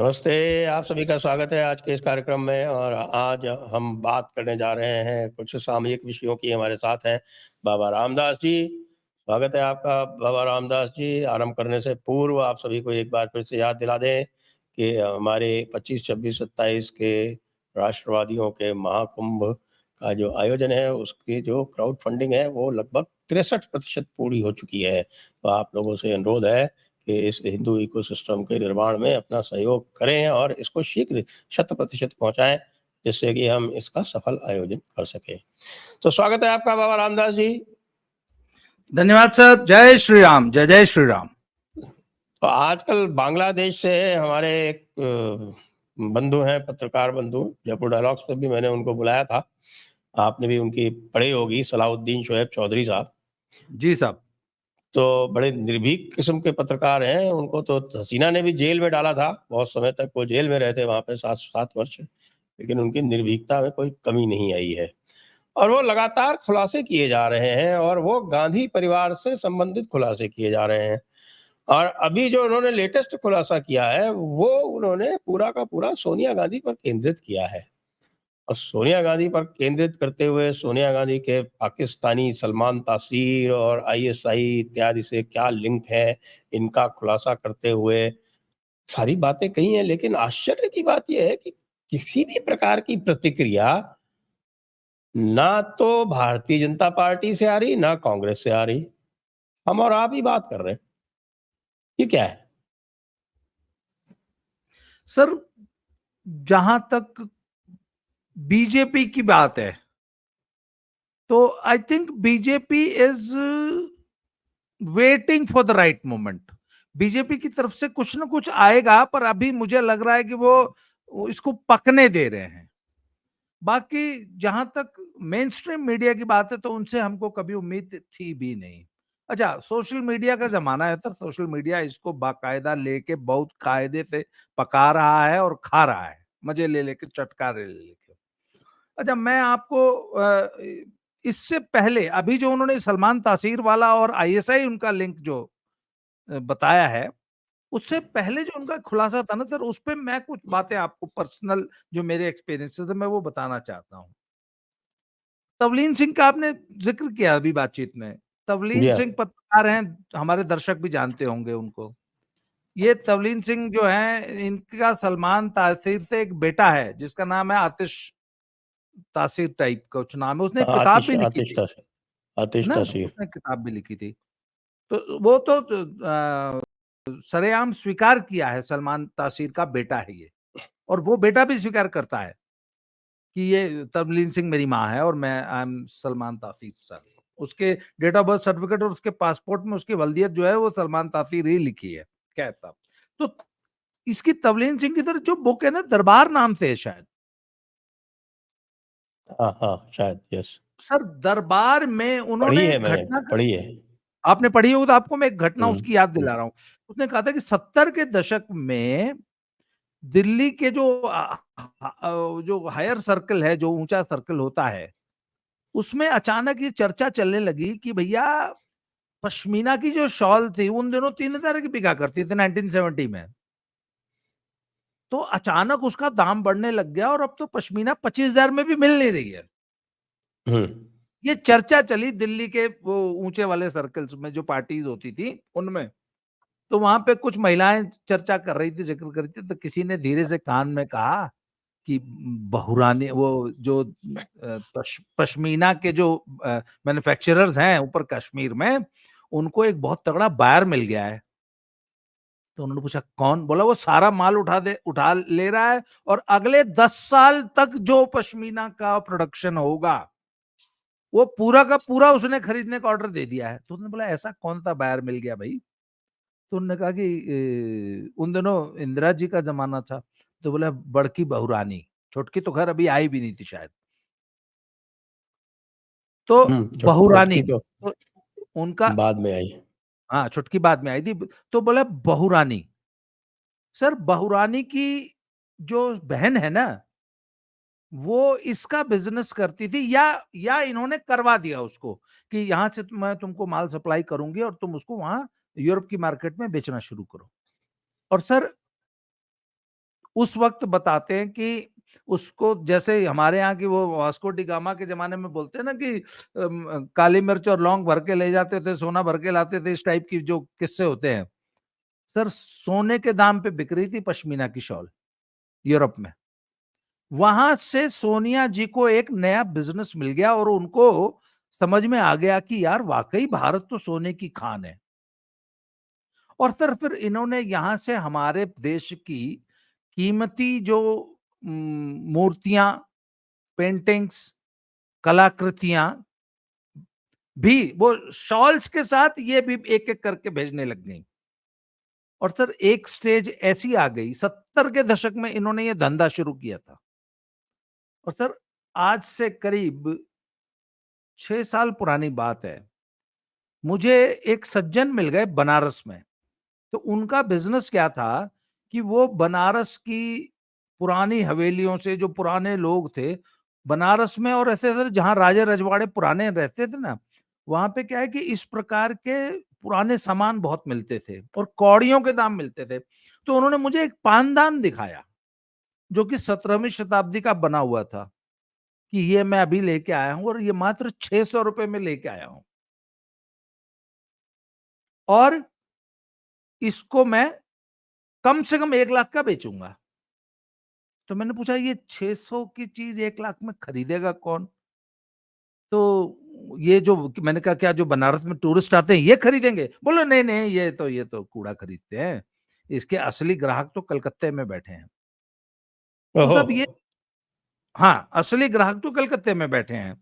नमस्ते, आप सभी का स्वागत है आज के इस कार्यक्रम में और आज हम बात करने जा रहे हैं कुछ सामयिक विषयों की। हमारे साथ हैं बाबा रामदास जी। स्वागत है आपका बाबा रामदास जी। आरंभ करने से पूर्व आप सभी को एक बार फिर से याद दिला दें कि हमारे 25, 26, 27 के राष्ट्रवादियों के महाकुंभ का जो आयोजन है, उसकी जो क्राउड फंडिंग है, वो लगभग 63% पूरी हो चुकी है। तो आप लोगों से अनुरोध है कि इस हिंदू इकोसिस्टम के निर्माण में अपना सहयोग करें और इसको शीघ्र 100% पहुँचाएँ, जिससे कि हम इसका सफल आयोजन कर सकें। तो स्वागत है आपका बाबा रामदास जी। धन्यवाद सर। जय श्री राम। जय जय श्री राम। तो आजकल बांग्लादेश से हमारे एक बंधु हैं, पत्रकार बंधु, जयपुर डायलॉग्स पे भी मैंने उनको बुलाया था। आपने भी उनकी पढ़ी होगी, सलाउद्दीन शोएब चौधरी साहब। जी साहब। तो बड़े निर्भीक किस्म के पत्रकार हैं। उनको तो हसीना ने भी जेल में डाला था, बहुत समय तक वो जेल में रहे थे वहाँ पे 7 वर्ष, लेकिन उनकी निर्भीकता में कोई कमी नहीं आई है और वो लगातार खुलासे किए जा रहे हैं और वो गांधी परिवार से संबंधित खुलासे किए जा रहे हैं। और अभी जो उन्होंने लेटेस्ट खुलासा किया है, वो उन्होंने पूरा का पूरा सोनिया गांधी पर केंद्रित किया है। और सोनिया गांधी पर केंद्रित करते हुए सोनिया गांधी के पाकिस्तानी सलमान तासीर और आईएसआई इत्यादि से क्या लिंक है, इनका खुलासा करते हुए सारी बातें कही हैं। लेकिन आश्चर्य की बात यह है कि किसी भी प्रकार की प्रतिक्रिया ना तो भारतीय जनता पार्टी से आ रही, ना कांग्रेस से आ रही। हम और आप ही बात कर रहे हैं। ये क्या है? सर, जहां तक बीजेपी की बात है तो I think BJP is waiting for the right moment. BJP की तरफ से कुछ ना कुछ आएगा, पर अभी मुझे लग रहा है कि वो इसको पकने दे रहे हैं। बाकी जहां तक मेन स्ट्रीम मीडिया की बात है तो उनसे हमको कभी उम्मीद थी भी नहीं। अच्छा, सोशल मीडिया का जमाना है सर। सोशल मीडिया इसको बाकायदा लेके बहुत कायदे से पका रहा है और खा रहा है, मजे ले लेके, चटकारे ले लेके। अच्छा, मैं आपको इससे पहले अभी जो उन्होंने सलमान तासीर वाला और आईएसआई उनका लिंक जो बताया है, उससे पहले जो उनका खुलासा था ना सर, उस पे मैं कुछ बातें आपको पर्सनल जो मेरे एक्सपीरियंसेस है मैं वो बताना चाहता हूँ। तवलीन सिंह का आपने जिक्र किया अभी बातचीत में। जी तवलीन हाँ। सिंह पत्रकार हैं, हमारे दर्शक भी जानते होंगे उनको। ये तवलीन सिंह जो है, इनका सलमान तासीर से एक बेटा है जिसका नाम है आतिश तासीर, टाइप का कुछ नाम है। उसने एक किताब आतिश भी लिखी आतिश थी, तासीर, है आतिश ना? तासीर। उसने किताब भी लिखी थी। तो वो तो सरेआम स्वीकार किया है सलमान तासीर का बेटा है ये, और वो बेटा भी स्वीकार करता है कि ये तवलीन सिंह मेरी माँ है और मैं आई एम सलमान तासीर सर। उसके डेट ऑफ बर्थ सर्टिफिकेट और उसके पासपोर्ट में उसकी वल्दियत जो है वो सलमान तासीर ही लिखी है। कैफ साहब। तो इसकी तवलीन सिंह की तरह जो बुक है ना, दरबार नाम से है शायद। हाँ, हाँ, शायद, यस। सर, दरबार में पढ़ी उन्होंने है एक मैंने, घटना, पढ़ी है। आपने पढ़ी हो तो आपको मैं एक घटना हुँ, उसकी याद हुँ। दिला रहा हूं। उसने कहा था कि 70 के दशक में दिल्ली के जो हायर सर्कल है, जो ऊंचा सर्कल होता है, उसमें अचानक ये चर्चा चलने लगी कि भैया पश्मीना की जो शॉल थी उन दिनों 3,000 की बिका करती थी 1970 में। तो अचानक उसका दाम बढ़ने लग गया और अब तो पश्मीना 25,000 में भी मिल नहीं रही है। हुँ। ये चर्चा चली दिल्ली के वो ऊंचे वाले सर्कल्स में, जो पार्टीज होती थी उनमें। तो वहां पे कुछ महिलाएं चर्चा कर रही थी, जिक्र कर रही थी, तो किसी ने धीरे से कान में कहा कि बहुरानी, वो जो पश्मीना के जो मैन्युफैक्चरर्स हैं ऊपर कश्मीर में, उनको एक बहुत तगड़ा बायर मिल गया है। तो उन्होंने पूछा कौन? बोला वो सारा माल उठा ले रहा है और अगले 10 साल तक जो पश्मीना का प्रोडक्शन होगा वो पूरा का पूरा उसने खरीदने का ऑर्डर दे दिया है। तो उन्होंने बोला ऐसा कौन सा बायर मिल गया भाई? तो उन्होंने कहा कि उन दिनों इंदिरा जी का जमाना था। तो बोला बड़की बहुरानी, छोटकी तो खैर अभी आई भी नहीं थी शायद। तो बहुरानी, छुटकी तो तो उनका, बाद में आई। हाँ, छुटकी बाद में आई थी। तो बोला बहुरानी। सर, बहुरानी की जो बहन है ना, वो इसका बिजनेस करती थी, या इन्होंने करवा दिया उसको कि यहां से मैं तुमको माल सप्लाई करूंगी और तुम उसको वहां यूरोप की मार्केट में बेचना शुरू करो। और सर, उस वक्त बताते हैं कि उसको, जैसे हमारे यहाँ की वो वास्को डी गामा के जमाने में बोलते हैं ना कि काली मिर्च और लौंग भर के ले जाते थे, सोना भर के लाते थे, इस टाइप की जो किस्से होते हैं। सर, सोने के दाम पे बिक रही थी पश्मीना की शॉल यूरोप में। वहां से सोनिया जी को एक नया बिजनेस मिल गया और उनको समझ में आ गया कि यार वाकई भारत तो सोने की खान है। और सर फिर इन्होंने यहां से हमारे देश की कीमती जो मूर्तियां, पेंटिंग्स, कलाकृतियां भी वो शॉल्स के साथ ये भी एक एक करके भेजने लग गई। और सर एक स्टेज ऐसी आ गई, 70 के दशक में इन्होंने ये धंधा शुरू किया था। और सर आज से करीब 6 साल पुरानी बात है, मुझे एक सज्जन मिल गए बनारस में। तो उनका बिजनेस क्या था कि वो बनारस की पुरानी हवेलियों से, जो पुराने लोग थे बनारस में और ऐसे ऐसे जहां राजे रजवाड़े पुराने रहते थे ना, वहां पे क्या है कि इस प्रकार के पुराने सामान बहुत मिलते थे और कौड़ियों के दाम मिलते थे। तो उन्होंने मुझे एक पानदान दिखाया जो कि 17वीं शताब्दी का बना हुआ था, कि ये मैं अभी लेके आया हूं और ये मात्र 600 रुपए में लेके आया हूं और इसको मैं कम से कम 1 लाख का बेचूंगा। तो मैंने पूछा ये 600 की चीज 1 लाख में खरीदेगा कौन? तो ये जो मैंने कहा क्या जो बनारस में टूरिस्ट आते हैं ये खरीदेंगे? बोलो नहीं नहीं, ये तो कूड़ा खरीदते हैं, इसके असली ग्राहक तो कलकत्ते में बैठे हैं। तो ओहो। सब ये, हाँ, असली ग्राहक तो कलकत्ते में बैठे हैं,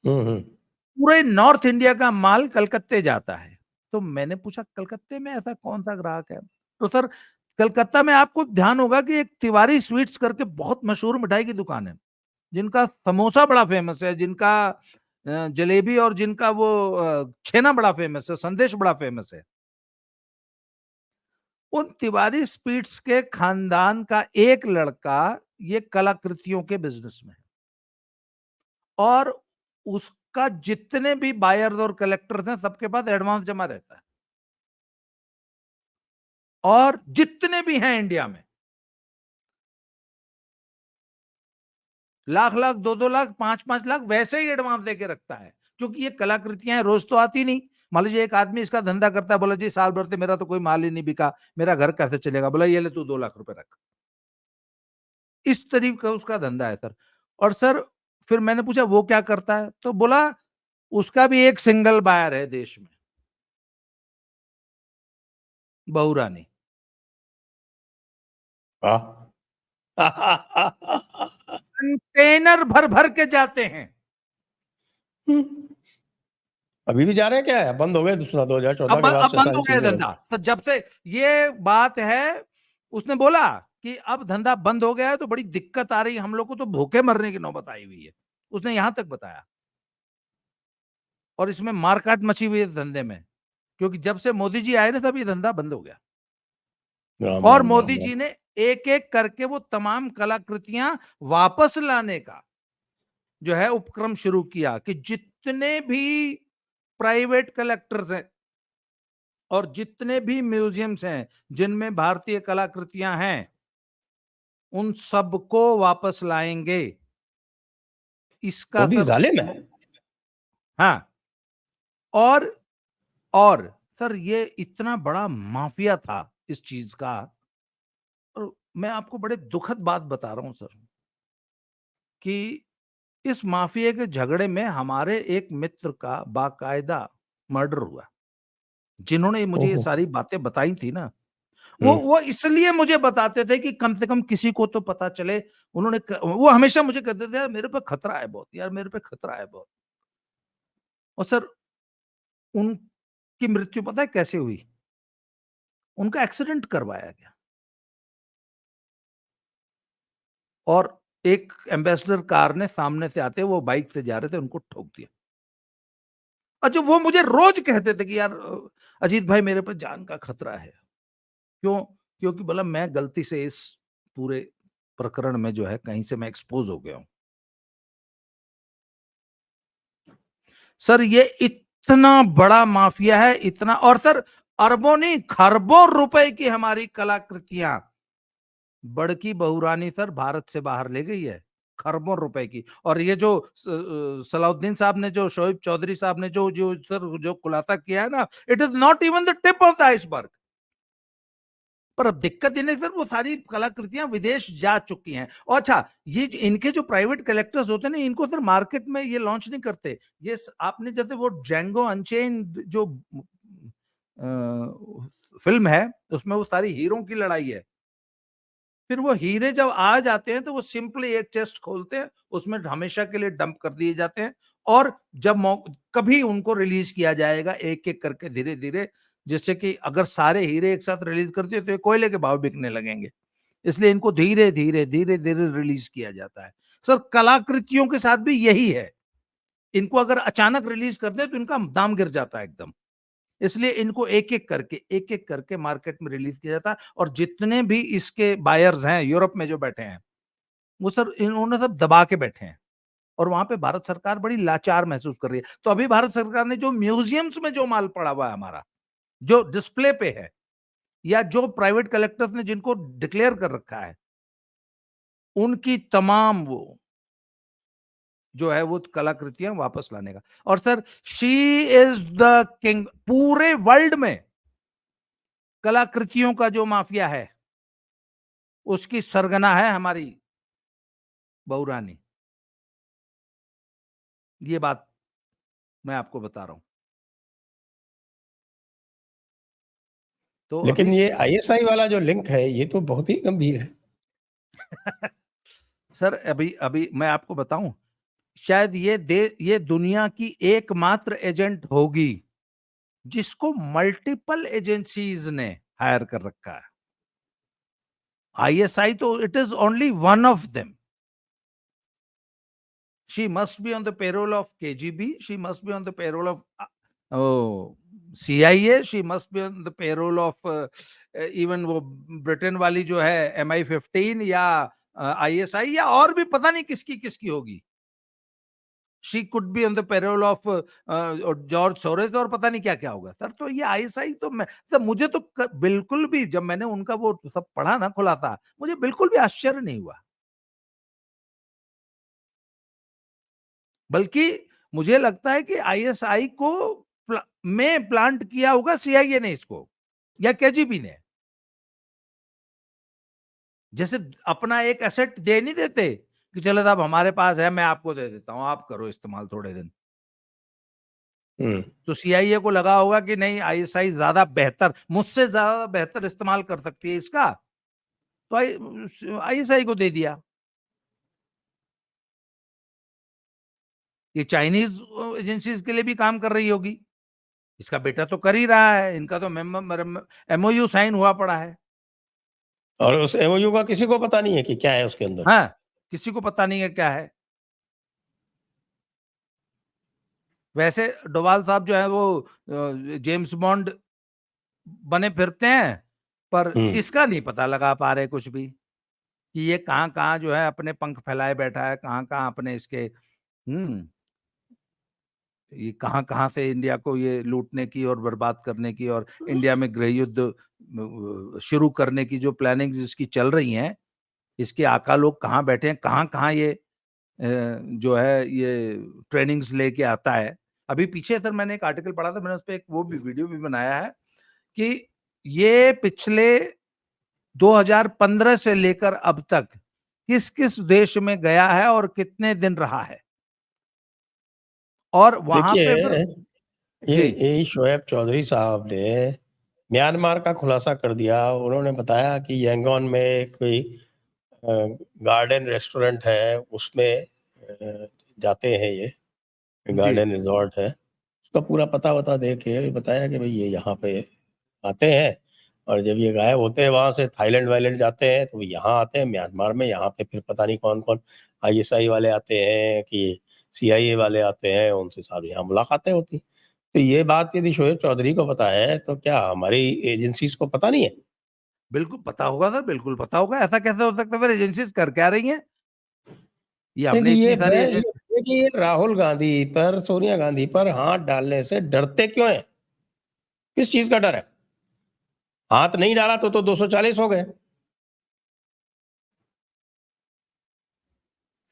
हम्म। पूरे नॉर्थ इंडिया का माल कलकत्ते जाता है। तो मैंने पूछा कलकत्ते में ऐसा कौन सा ग्राहक है? तो सर कलकत्ता में आपको ध्यान होगा कि एक तिवारी स्वीट्स करके बहुत मशहूर मिठाई की दुकान है, जिनका समोसा बड़ा फेमस है, जिनका जलेबी और जिनका वो छेना बड़ा फेमस है, संदेश बड़ा फेमस है। उन तिवारी स्वीट्स के खानदान का एक लड़का ये कलाकृतियों के बिजनेस में है और उसका जितने भी बायर्स और कलेक्टर्स हैं सबके पास एडवांस जमा रहता है और जितने भी हैं इंडिया में लाख लाख, 2-2 लाख, 5-5 लाख वैसे ही एडवांस देके रखता है, क्योंकि ये कलाकृतियां रोज तो आती नहीं। मान लीजिए एक आदमी इसका धंधा करता है, बोला जी साल भर से मेरा तो कोई माल ही नहीं बिका, मेरा घर कैसे चलेगा? बोला ये ले तू 2 लाख रुपए रख। इस तरीके का उसका धंधा है सर। और सर फिर मैंने पूछा वो क्या करता है? तो बोला उसका भी एक सिंगल बायर है देश में, बहू रानी। कंटेनर भर भर के जाते हैं। अभी भी जा रहे हैं क्या? है बंद हो गए दूसरा 2014 के बाद अब से बंद सारी हो गया चीजें धंधा। तो जब से ये बात है, उसने बोला कि अब धंधा बंद हो गया है तो बड़ी दिक्कत आ रही है हम लोग को, तो भूखे मरने की नौबत आई हुई है, उसने यहां तक बताया। और इसमें मारकाट मची हुई है धंधे में, क्योंकि जब से मोदी जी आए ना तब ये धंधा बंद हो गया। राम और राम राम मोदी राम। जी ने एक एक करके वो तमाम कलाकृतियां वापस लाने का जो है उपक्रम शुरू किया, कि जितने भी प्राइवेट कलेक्टर्स हैं और जितने भी म्यूजियम्स हैं जिनमें भारतीय कलाकृतियां हैं, उन सबको वापस लाएंगे। इसका मोदी सर, जालिम है। हाँ, और और सर ये इतना बड़ा माफिया था इस चीज का। और मैं आपको बड़े दुखद बात बता रहा हूं सर, कि इस माफिया के झगड़े में हमारे एक मित्र का बाकायदा मर्डर हुआ। जिन्होंने मुझे ये ओहो। सारी बातें बताई थी ना, हम्म। वो इसलिए मुझे बताते थे कि कम से कम किसी को तो पता चले। वो हमेशा मुझे कहते थे यार मेरे पे खतरा है बहुत, यार मेरे पे खतरा है बहुत। और सर उनकी मृत्यु पता है कैसे हुई? उनका एक्सीडेंट करवाया गया और एक एम्बेसडर कार ने सामने से आते, वो बाइक से जा रहे थे, उनको ठोक दिया। अच्छा, वो मुझे रोज कहते थे कि यार अजीत भाई मेरे पे जान का खतरा है। क्यों? क्योंकि बोला मैं गलती से इस पूरे प्रकरण में जो है कहीं से मैं एक्सपोज हो गया हूं। सर ये इतना बड़ा माफिया है, इतना। और सर अरबों नहीं खरबों रुपए की हमारी कलाकृतियां बड़की बहुरानी सर भारत से बाहर ले गई है खरबों रुपए की। और ये जो सलाउद्दीन साहब ने, जो शोएब चौधरी साहब ने जो जो सर जो खुलासा किया है ना, it is not even the tip of the iceberg. पर अब दिक्कत ये नहीं सर, वो सारी कलाकृतियां विदेश जा चुकी हैं। और अच्छा, ये इनके जो प्राइवेट कलेक्टर्स होते हैं ना, इनको सर मार्केट में ये लॉन्च नहीं करते। ये आपने जैसे वो जेंगो अनचेन जो फिल्म है, उसमें वो सारी हीरो की लड़ाई है। फिर वो हीरे जब आ जाते हैं तो वो सिंपली एक चेस्ट खोलते हैं, उसमें हमेशा के लिए डंप कर दिए जाते हैं। और जब कभी उनको रिलीज किया जाएगा एक एक करके धीरे धीरे, जिससे कि अगर सारे हीरे एक साथ रिलीज कर दिए तो ये कोयले के भाव बिकने लगेंगे। इसलिए इनको धीरे धीरे धीरे धीरे रिलीज किया जाता है। सर कलाकृतियों के साथ भी यही है, इनको अगर अचानक रिलीज कर दे तो इनका दाम गिर जाता है एकदम। इसलिए इनको एक एक करके मार्केट में रिलीज किया जाता है। और जितने भी इसके बायर्स हैं यूरोप में जो बैठे हैं, वो सर इन्होंने सब दबा के बैठे हैं। और वहां पे भारत सरकार बड़ी लाचार महसूस कर रही है। तो अभी भारत सरकार ने जो म्यूजियम्स में जो माल पड़ा हुआ है हमारा, जो डिस्प्ले पे है, या जो प्राइवेट कलेक्टर्स ने जिनको डिक्लेयर कर रखा है, उनकी तमाम वो जो है वो कलाकृतियां वापस लाने का। और sir she is the king. पूरे वर्ल्ड में कलाकृतियों का जो माफिया है, उसकी सरगना है हमारी बहुरानी। ये बात मैं आपको बता रहा हूं। तो लेकिन अभी ये आईएसआई वाला जो लिंक है, ये तो बहुत ही गंभीर है। सर अभी अभी मैं आपको बताऊं, शायद ये दुनिया की एकमात्र एजेंट होगी जिसको मल्टीपल एजेंसीज ने हायर कर रखा है। आईएसआई तो it is only one of them. She must be on the payroll of KGB. She must be on the payroll of CIA. She must be on the payroll of even वो Britain वाली जो है MI15 या ISI, या और भी पता नहीं किसकी किसकी होगी। She could be on the payroll of George Soros, और पता नहीं क्या क्या होगा सर। तो ये आईएसआई तो मैं सर, मुझे तो बिल्कुल भी, जब मैंने उनका वो सब पढ़ा ना खुलासा, मुझे बिल्कुल भी आश्चर्य नहीं हुआ। बल्कि मुझे लगता है कि आईएसआई को में प्लांट किया होगा सीआईए ने इसको, या केजीबी ने। जैसे अपना एक एसेट दे नहीं देते कि चलो साहब हमारे पास है, मैं आपको दे देता हूं, आप करो इस्तेमाल थोड़े दिन। तो सीआईए को लगा होगा कि नहीं, आईएसआई ज्यादा बेहतर, मुझसे ज्यादा बेहतर इस्तेमाल कर सकती है इसका, तो आईएसआई को दे दिया। ये चाइनीज एजेंसीज के लिए भी काम कर रही होगी। इसका बेटा तो कर ही रहा है, इनका तो एमओयू साइन हुआ पड़ा है। और उस एमओयू का किसी को पता नहीं है कि क्या है उसके अंदर। हाँ, किसी को पता नहीं है क्या है। वैसे डोवाल साहब जो है वो जेम्स बॉन्ड बने फिरते हैं, पर इसका नहीं पता लगा पा रहे कुछ भी कि ये कहाँ कहाँ जो है अपने पंख फैलाए बैठा है, कहाँ कहाँ अपने इसके ये कहाँ कहाँ से इंडिया को ये लूटने की और बर्बाद करने की और इंडिया में गृह युद्ध शुरू करने की जो प्लानिंग्स इसकी चल रही हैं, इसके आका लोग कहाँ बैठे हैं, कहाँ कहाँ ये जो है ये ट्रेनिंग्स लेके आता है। अभी पीछे सर मैंने एक आर्टिकल पढ़ा था, मैंने उस पर एक वो भी वीडियो भी बनाया है कि ये पिछले 2015 से लेकर अब तक किस किस देश में गया है और कितने दिन रहा है, और वहां पे ये शोएब चौधरी साहब ने म्यांमार का खुलासा कर दिया। उन्होंने बताया कि यांगोन में कोई गार्डन रेस्टोरेंट है, उसमें जाते हैं, ये गार्डन रिजॉर्ट है, उसका पूरा पता वता दे के बताया कि भाई ये यहाँ पे आते हैं, और जब ये गायब होते हैं वहां से थाईलैंड वाईलैंड जाते हैं, तो यहाँ आते हैं म्यांमार में, यहाँ पे फिर पता नहीं कौन कौन आईएसआई वाले आते हैं कि सीआईए वाले आते हैं, उनसे सारी यहाँ मुलाकातें होती। तो ये बात यदि शोएब चौधरी को पता है, तो क्या हमारी एजेंसीज को पता नहीं है? बिल्कुल पता होगा सर, बिल्कुल पता होगा। ऐसा कैसे हो सकता है? फिर एजेंसीज कर क्या रही हैं? ये हमने इतनी सारी ये राहुल गांधी पर, सोनिया गांधी पर हाथ डालने से डरते क्यों हैं? किस चीज का डर है? हाथ नहीं डाला तो 240 हो गए।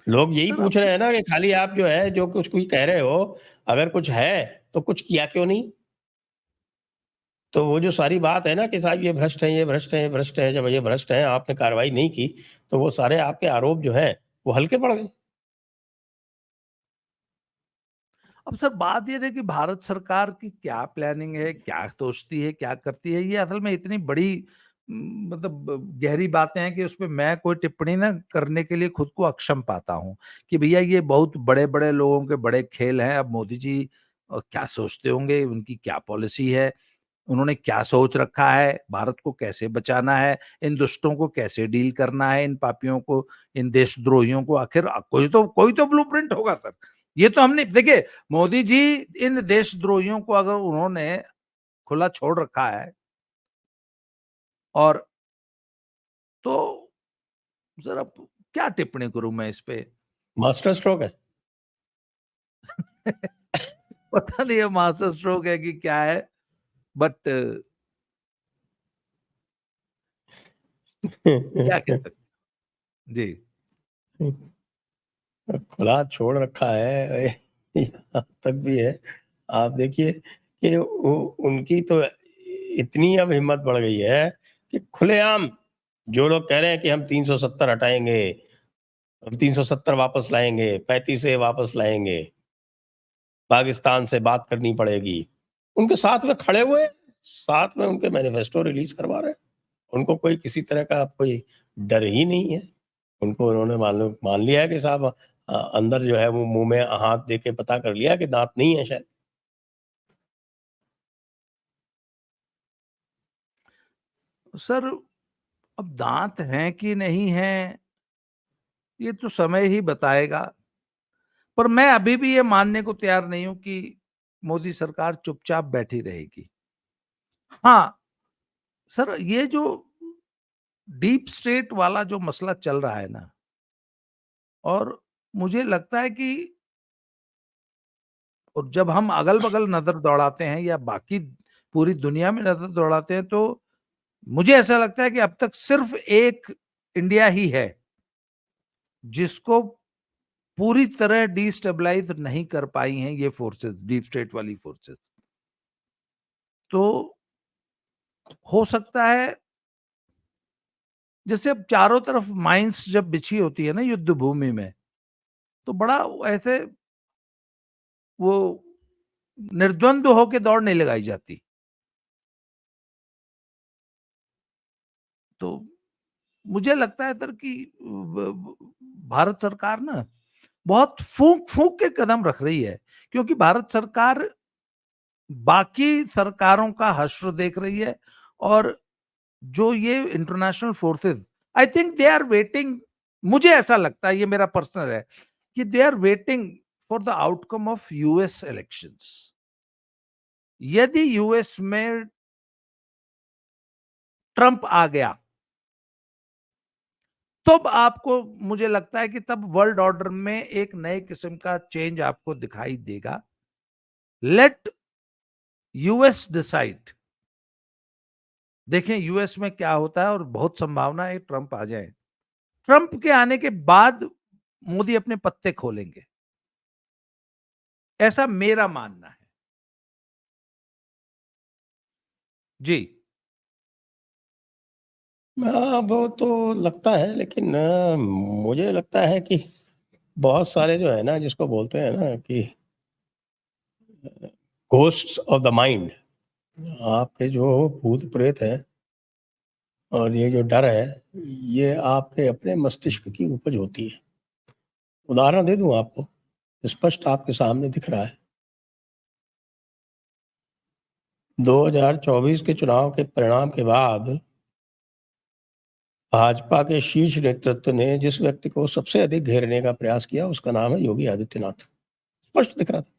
लोग यही सर पूछ रहे हैं ना कि खाली आप जो है जो कुछ कोई कह रहे हो, अगर कुछ है तो कुछ किया क्यों नहीं? तो वो जो सारी बात है ना कि साहब ये भ्रष्ट है, ये भ्रष्ट है, ये भ्रष्ट है, जब ये भ्रष्ट है, आपने कार्रवाई नहीं की, तो वो सारे आपके आरोप जो हैं, वो हल्के पड़ गए। अब सर बात ये है कि भारत सरकार की क्या प्लानिंग है, क्या सोचती है, क्या करती है, ये असल में इतनी बड़ी मतलब गहरी बातें हैं कि उसपे मैं कोई टिप्पणी ना करने के लिए खुद को अक्षम पाता हूँ कि भैया ये बहुत बड़े-बड़े लोगों के बड़े खेल हैं। अब मोदी जी क्या सोचते होंगे, उनकी क्या पॉलिसी है, उन्होंने क्या सोच रखा है, भारत को कैसे बचाना है, इन दुष्टों को कैसे डील करना है, इन पापियों को, इन देशद्रोहियों को, आखिर कोई तो ब्लूप्रिंट होगा सर। ये तो हमने देखिए, मोदी जी इन देशद्रोहियों को अगर उन्होंने खुला छोड़ रखा है और तो सर अब क्या टिप्पणी करूं मैं इस पे? मास्टर स्ट्रोक है। पता नहीं है मास्टर स्ट्रोक है कि क्या है, बट क्या कह सकते हैं? जी। खुला छोड़ रखा है, यहाँ तक भी है। आप देखिए कि वो उनकी तो इतनी अब हिम्मत बढ़ गई है कि खुलेआम जो लोग कह रहे हैं कि हम 370 हटाएँगे, हम 370 वापस लाएँगे, 35 ए वापस लाएँगे, पाकिस्तान से बात करनी पड़ेगी। उनके साथ में खड़े हुए, साथ में उनके मैनिफेस्टो रिलीज़ करवा रहे हैं। उनको कोई किसी तरह का कोई डर ही नहीं है। उनको उन्होंने मान लिया है कि साहब अंदर जो है वो मुँह में हाथ दे के पता कर लिया कि दाँत नहीं है शायद। सर अब दांत हैं कि नहीं हैं, ये तो समय ही बताएगा। पर मैं अभी भी ये मानने को तैयार नहीं हूं कि मोदी सरकार चुपचाप बैठी रहेगी। हाँ, सर ये जो डीप स्टेट वाला जो मसला चल रहा है ना, और मुझे लगता है कि और जब हम अगल-बगल नज़र दौड़ाते हैं या बाकी पूरी दुनिया में नज़र दौड़ाते हैं, तो मुझे ऐसा लगता है कि अब तक सिर्फ एक इंडिया ही है, जिसको पूरी तरह डिस्टेबलाइज़ नहीं कर पाई हैं ये फोर्सेस, डीप स्टेट वाली फोर्सेस। तो हो सकता है जैसे अब चारों तरफ माइंस जब बिछी होती है ना युद्ध भूमि में, तो बड़ा ऐसे वो निर्द्वंद होके दौड़ नहीं लगाई जाती। तो मुझे लगता है सर कि भारत सरकार ना बहुत फूंक-फूंक के कदम रख रही है, क्योंकि भारत सरकार बाकी सरकारों का हश्र देख रही है और जो ये international forces, I think they are waiting, मुझे ऐसा लगता है, ये मेरा पर्सनल है, कि they are waiting for the outcome of US elections. यदि यूएस में ट्रंप आ गया, तब आपको, मुझे लगता है कि तब वर्ल्ड ऑर्डर में एक नए किस्म का चेंज आपको दिखाई देगा। Let US decide. देखें यूएस में क्या होता है, और बहुत संभावना है ट्रंप आ जाए। ट्रंप के आने के बाद मोदी अपने पत्ते खोलेंगे, ऐसा मेरा मानना है। जी। हाँ, वो तो लगता है लेकिन मुझे लगता है कि बहुत सारे जो है ना जिसको बोलते हैं ना कि घोस्ट्स ऑफ द माइंड, आपके जो भूत प्रेत हैं और ये जो डर है, ये आपके अपने मस्तिष्क की उपज होती है। उदाहरण दे दूं आपको, स्पष्ट आपके सामने दिख रहा है। 2024 के चुनाव के परिणाम के बाद भाजपा के शीर्ष नेतृत्व ने जिस व्यक्ति को सबसे अधिक घेरने का प्रयास किया, उसका नाम है योगी आदित्यनाथ। स्पष्ट दिख रहा था।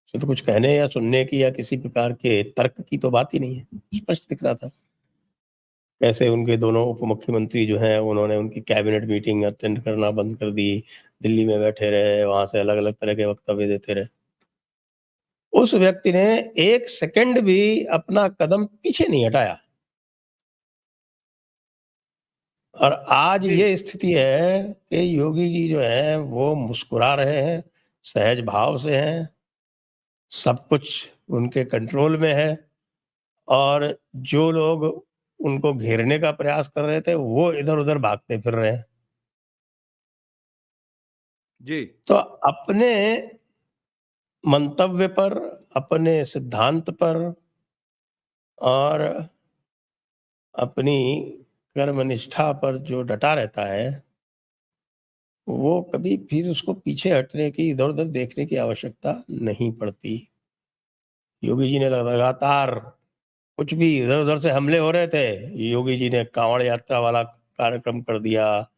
इसमें तो कुछ कहने या सुनने की या किसी प्रकार के तर्क की तो बात ही नहीं है। स्पष्ट दिख रहा था। कैसे उनके दोनों उप मुख्यमंत्री जो हैं, उन्होंने उनकी कैबिनेट मीटिंग अटेंड करना बंद कर दी। दिल्ली में बैठे रहे, वहाँ से अलग-अलग तरह के वक्तव्य देते रहे। उस व्यक्ति ने 1 सेकंड भी अपना कदम पीछे नहीं हटाया। और आज जी। ये स्थिति है कि योगी जी जो है वो मुस्कुरा रहे हैं, सहज भाव से हैं, सब कुछ उनके कंट्रोल में है और जो लोग उनको घेरने का प्रयास कर रहे थे, वो इधर-उधर भागते फिर रहे हैं। जी। तो अपने मंतव्य पर, अपने सिद्धांत पर और अपनी कर्मनिष्ठा पर जो डटा रहता है, वो कभी फिर उसको पीछे हटने की, इधर-उधर देखने की आवश्यकता नहीं पड़ती। योगी जी ने लगातार कुछ भी इधर-उधर से हमले हो रहे थे, योगी जी ने कांवड़ यात्रा वाला कार्यक्रम कर दिया,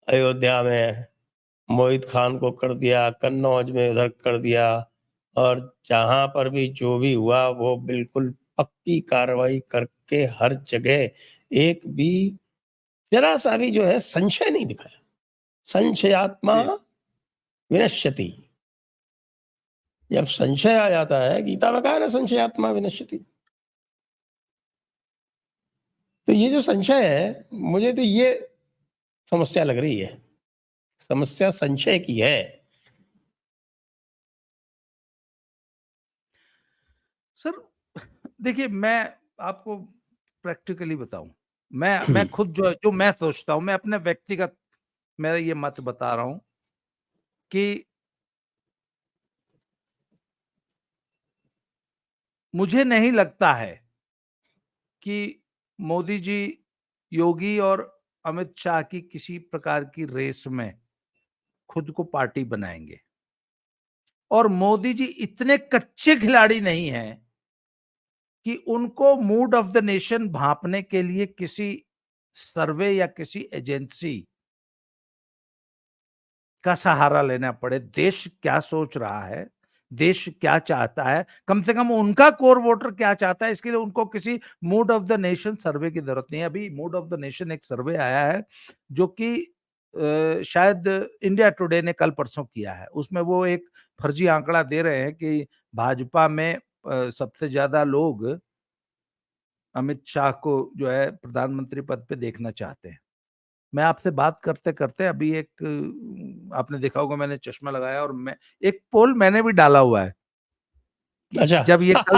अयोध्या में मोहित खान को कर दिया, कन्नौज में उधर कर दिया और जहाँ पर भी जो भी हुआ वो बिल्कुल पक्की कार्रवाई करके हर जगह एक भी ज़रा-सा भी जो है संशय नहीं दिखाया। संशयात्मा जी। विनश्यति। जब संशय आ जाता है, गीता में कहा है ना संशयात्मा विनश्यति। तो ये जो संशय है, मुझे तो ये समस्या लग रही है। समस्या संशय की है। सर देखिए, मैं आपको प्रैक्टिकली बताऊं, मैं खुद जो मैं सोचता हूं, मैं अपने व्यक्तिगत मेरा ये मत बता रहा हूं कि मुझे नहीं लगता है कि मोदी जी, योगी और अमित शाह की किसी प्रकार की रेस में खुद को पार्टी बनाएंगे। और मोदी जी इतने कच्चे खिलाड़ी नहीं हैं कि उनको मूड ऑफ द नेशन भांपने के लिए किसी सर्वे या किसी एजेंसी का सहारा लेना पड़े। देश क्या सोच रहा है, देश क्या चाहता है, कम से कम उनका कोर वोटर क्या चाहता है, इसके लिए उनको किसी मूड ऑफ द नेशन सर्वे की जरूरत नहीं है। अभी मूड ऑफ द नेशन एक सर्वे आया है जो कि शायद इंडिया टुडे ने कल परसों किया है। उसमें वो एक फर्जी आंकड़ा दे रहे हैं कि भाजपा में सबसे ज्यादा लोग अमित शाह को जो है प्रधानमंत्री पद पे देखना चाहते हैं। मैं आपसे बात करते-करते अभी एक आपने देखा होगा मैंने चश्मा लगाया और मैं एक पोल मैंने भी डाला हुआ है कि अच्छा। जब ये कल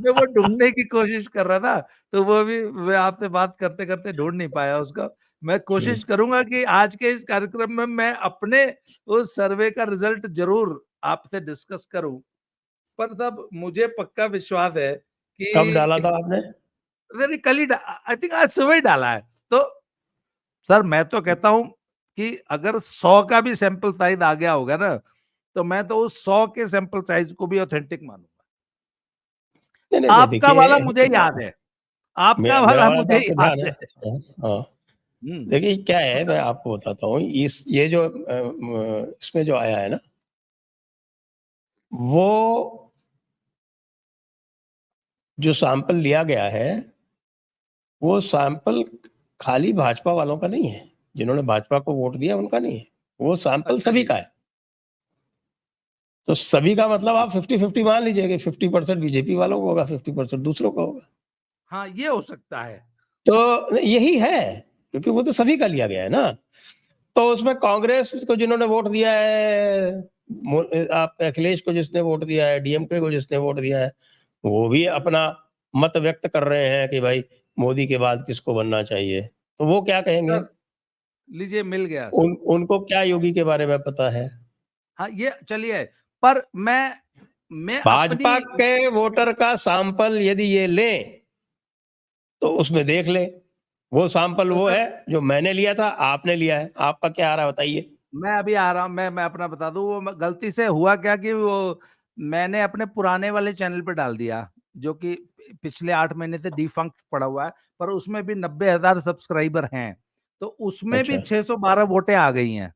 मैं वो ढूँढने की कोशिश कर रहा था, तो वो भी मैं आपसे बात करते-करते ढूँढ नहीं पाया उसका। मैं हुँ। कोशिश करूँगा कि आज के इस कार्यक्रम में मैं अपने उस सर्वे का रिज़ल्ट ज़रूर आपसे डिस्कस करूँ। पर तब मुझे पक्का विश्वास है कब डाला कि था आपने? मैंने कल ही आई थिंक आज सुबह ही डाला है। तो सर मैं तो कहता हूं कि अगर 100 का भी सैंपल साइज आ गया होगा ना, तो मैं तो उस 100 के सैंपल साइज को भी ऑथेंटिक मानूंगा। नहीं, नहीं, नहीं आपका वाला मुझे देखिए याद है, आपका मेरा वाला वाला तो मुझे आपको ध्यान याद है। है। हाँ, हाँ। हम्म। देखिए क्या तो है मैं सर आपको बताता हूँ इस ये जो इसमें जो आया है ना, वो जो सैंपल लिया गया है, वो सैंपल खाली भाजपा वालों का नहीं है। जिन्होंने भाजपा को वोट दिया उनका नहीं है। वो सैंपल अच्छा सभी जी। का है। तो सभी का मतलब आप 50-50 मान लीजिए कि 50% बीजेपी वालों को होगा, 50% दूसरों का होगा। हाँ, ये हो सकता है। तो यही है, क्योंकि वो तो सभी का लिया गया है ना। तो उसमें कांग्रेस को जिन्होंने वोट दिया है, आप अखिलेश को जिसने वोट दिया है, डीएमके को जिसने वोट दिया है, वो भी अपना मत व्यक्त कर रहे हैं कि भाई मोदी के बाद किसको बनना चाहिए। तो वो क्या कहेंगे? सर लीजिए, मिल गया सर। उनको क्या योगी के बारे में पता है? हाँ, ये चलिए, पर मैं अपनी भाजपा के वोटर का सैंपल यदि ये लें, तो उसमें देख लें। वो सैंपल तो वो सर है जो मैंने लिया था, आपने लिया है। आपका क्या आ रहा है बताइए? मैं अभी आ रहा हूँ, मैं अपना बता दूं, वो गलती से हुआ क्या कि वो मैंने अपने पुराने वाले चैनल पे डाल दिया, जो कि पिछले 8 महीने से डिफंक्ट पड़ा हुआ है, पर उसमें भी 90,000 सब्सक्राइबर हैं, तो उसमें भी अच्छा, 612 वोटें आ गई हैं।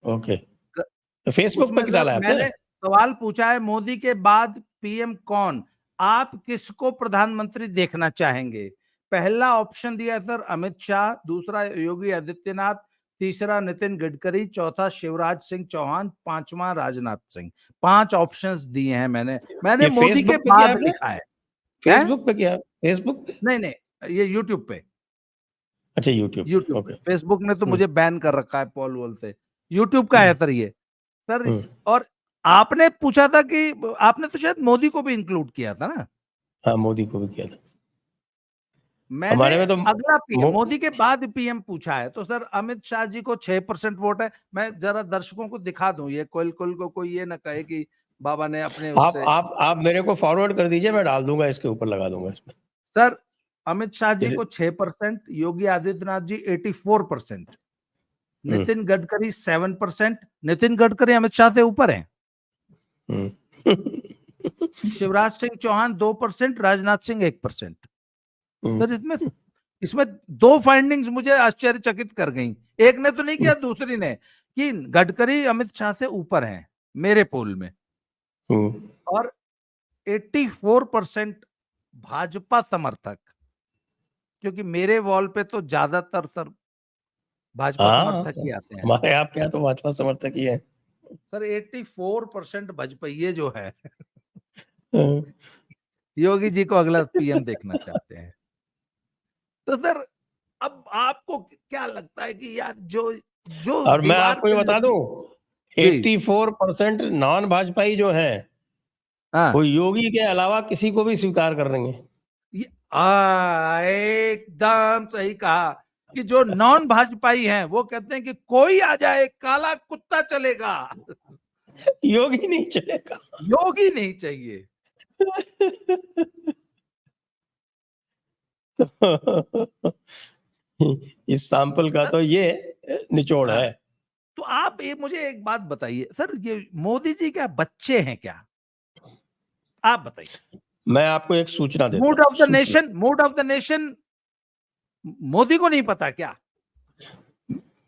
ओके। ग- तो फेसबुक पे उसमें क्यों सर डाला है आपने? मैंने सवाल पूछा है, मोदी के बाद पीएम कौन, आप किसको प्रधानमंत्री देखना चाहेंगे? पहला ऑप्शन दिया है सर अमित शाह, दूसरा योगी आदित्यनाथ, तीसरा नितिन गडकरी, चौथा शिवराज सिंह चौहान, पांचवा राजनाथ सिंह। 5 ऑप्शंस दिए हैं मैंने। मैंने ये मोदी के फेसबुक पे किया है बाद आपने? लिखा है। हैं? फेसबुक पे किया? फेसबुक पे? नहीं, नहीं, ये यूट्यूब पे। अच्छा यूट्यूब पे, यूट्यूब ओके। पे। फेसबुक ने तो हम्म, मुझे बैन कर रखा है पॉल वॉल से। यूट्यूब का है हम्म, सर ये। सर हम्म, और आपने पूछा था कि आपने तो शायद मोदी को भी इंक्लूड किया था ना? हाँ मोदी को भी किया था। मैंने हमारे में तो अगला पीएम, मो, मोदी के बाद पीएम पूछा है। तो सर अमित शाह जी को 6% वोट है। मैं जरा दर्शकों को दिखा दूं, ये कुल को कोई ये ना कहे कि बाबा ने अपने उससे। आप मेरे को फॉरवर्ड कर दीजिए, मैं डाल दूंगा, इसके ऊपर लगा दूंगा इसमें। सर अमित शाह जी ये- को 6%, योगी आदित्यनाथ जी 84%, हम्म, नितिन गडकरी 7%। नितिन गडकरी अमित शाह से ऊपर हैं। हम्म, शिवराज सिंह चौहान 2%, राजनाथ सिंह 1%। हम्म, सर इसमें इसमें दो फाइंडिंग्स मुझे आश्चर्यचकित कर गई। एक ने तो नहीं किया, दूसरी ने, कि गडकरी अमित शाह से ऊपर हैं मेरे पोल में, हम्म, और 84% भाजपा समर्थक, क्योंकि मेरे वॉल पे तो ज्यादातर सर भाजपा हाँ समर्थक ही आते हैं। हमारे आपके यहाँ तो भाजपा समर्थक ही है। सर 84% भाजपाइये जो है हम्म, योगी जी को अगला पीएम देखना चाहते हैं। तो सर अब आपको क्या लगता है कि यार जो जो और मैं दीवार आपको ये पे बता लगी। दूं, जी 84% नॉन भाजपाई जो है वो हाँ, योगी के अलावा किसी को भी स्वीकार कर रहे हैं। ये एकदम सही कहा कि जो नॉन भाजपाई हैं वो कहते हैं कि कोई आ जाए, काला कुत्ता चलेगा, योगी नहीं चलेगा। योगी नहीं चाहिए। इस सैंपल का सर तो ये निचोड़ हाँ, है। तो आप ये मुझे एक बात बताइए सर, ये मोदी जी क्या बच्चे हैं क्या? आप बताइए। मैं आपको एक सूचना देता मूड हूँ, ऑफ द सूचना। Nation, mood off the nation Modi को नहीं पता क्या?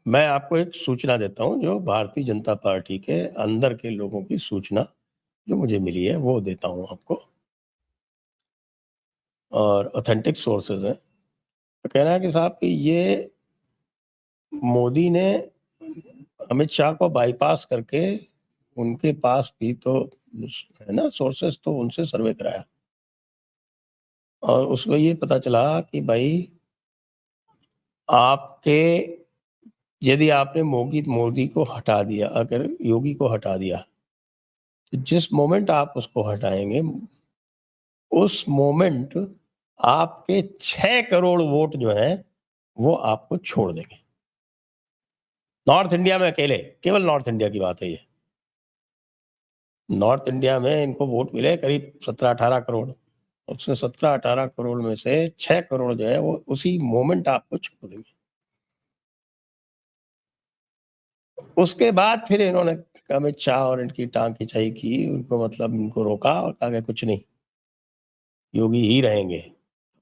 मैं आपको एक सूचना देता हूँ, जो भारतीय जनता पार्टी के अंदर के लोगों की सूचना जो मुझे मिली है वो देता हूँ आपको, और ऑथेंटिक सोर्सेज हैं। तो कहना है कि साहब कि ये मोदी ने अमित शाह को बाईपास करके उनके पास भी तो है ना सोर्सेस, तो उनसे सर्वे कराया, और उसमें ये पता चला कि भाई आपके, यदि आपने मोदी को हटा दिया, अगर योगी को हटा दिया, तो जिस मोमेंट आप उसको हटाएंगे उस मोमेंट आपके 6 करोड़ वोट जो हैं वो आपको छोड़ देंगे। नॉर्थ इंडिया में अकेले, केवल नॉर्थ इंडिया की बात है ये। नॉर्थ इंडिया में इनको वोट मिले करीब 17-18 करोड़। उसमें 17-18 करोड़ में से 6 करोड़ जो है वो उसी मोमेंट आपको छोड़ देंगे। उसके बाद फिर इन्होंने अमित शाह और इनकी टांग खिंचाई की, उनको मतलब इनको रोका और कहा कि कुछ नहीं, योगी ही रहेंगे।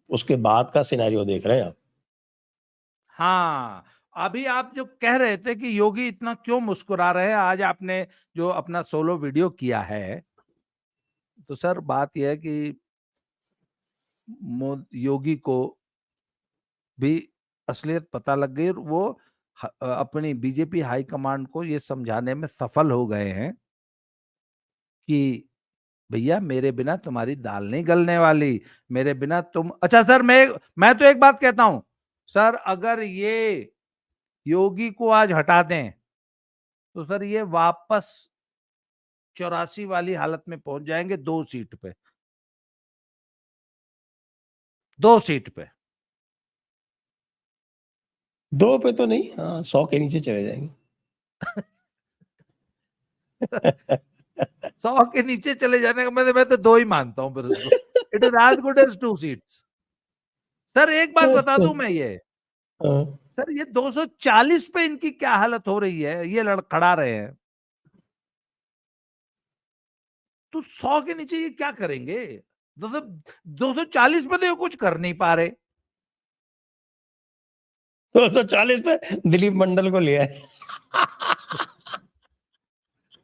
उसके बाद का सिनेरियो देख रहे हैं आप। हाँ, अभी आप जो कह रहे थे कि योगी इतना क्यों मुस्कुरा रहे हैं, आज आपने जो अपना सोलो वीडियो किया है, तो सर बात यह है कि योगी को भी असलियत पता लग गई, और वो अपनी बीजेपी हाईकमांड को ये समझाने में सफल हो गए हैं कि भैया मेरे बिना तुम्हारी दाल नहीं गलने वाली, मेरे बिना तुम। अच्छा सर, मैं तो एक बात कहता हूं सर, अगर ये योगी को आज हटा दें तो सर ये वापस 84 वाली हालत में पहुंच जाएंगे, 2 सीट पे, 2 सीट पे। 2 पे तो नहीं, हाँ 100 के नीचे चले जाएंगे। 100 के नीचे चले जाने का मैं तो 2 ही मानता हूं फिर उसको। It is as good as 2 seats. Sir एक बात बता दूं मैं ये, हाँ, सर ये 240 पे इनकी क्या हालत हो रही है, ये लड़खड़ा रहे हैं, तो 100 के नीचे ये क्या करेंगे? 240 पे तो ये कुछ कर नहीं पा रहे। 240 पे दिलीप मंडल को लिया है।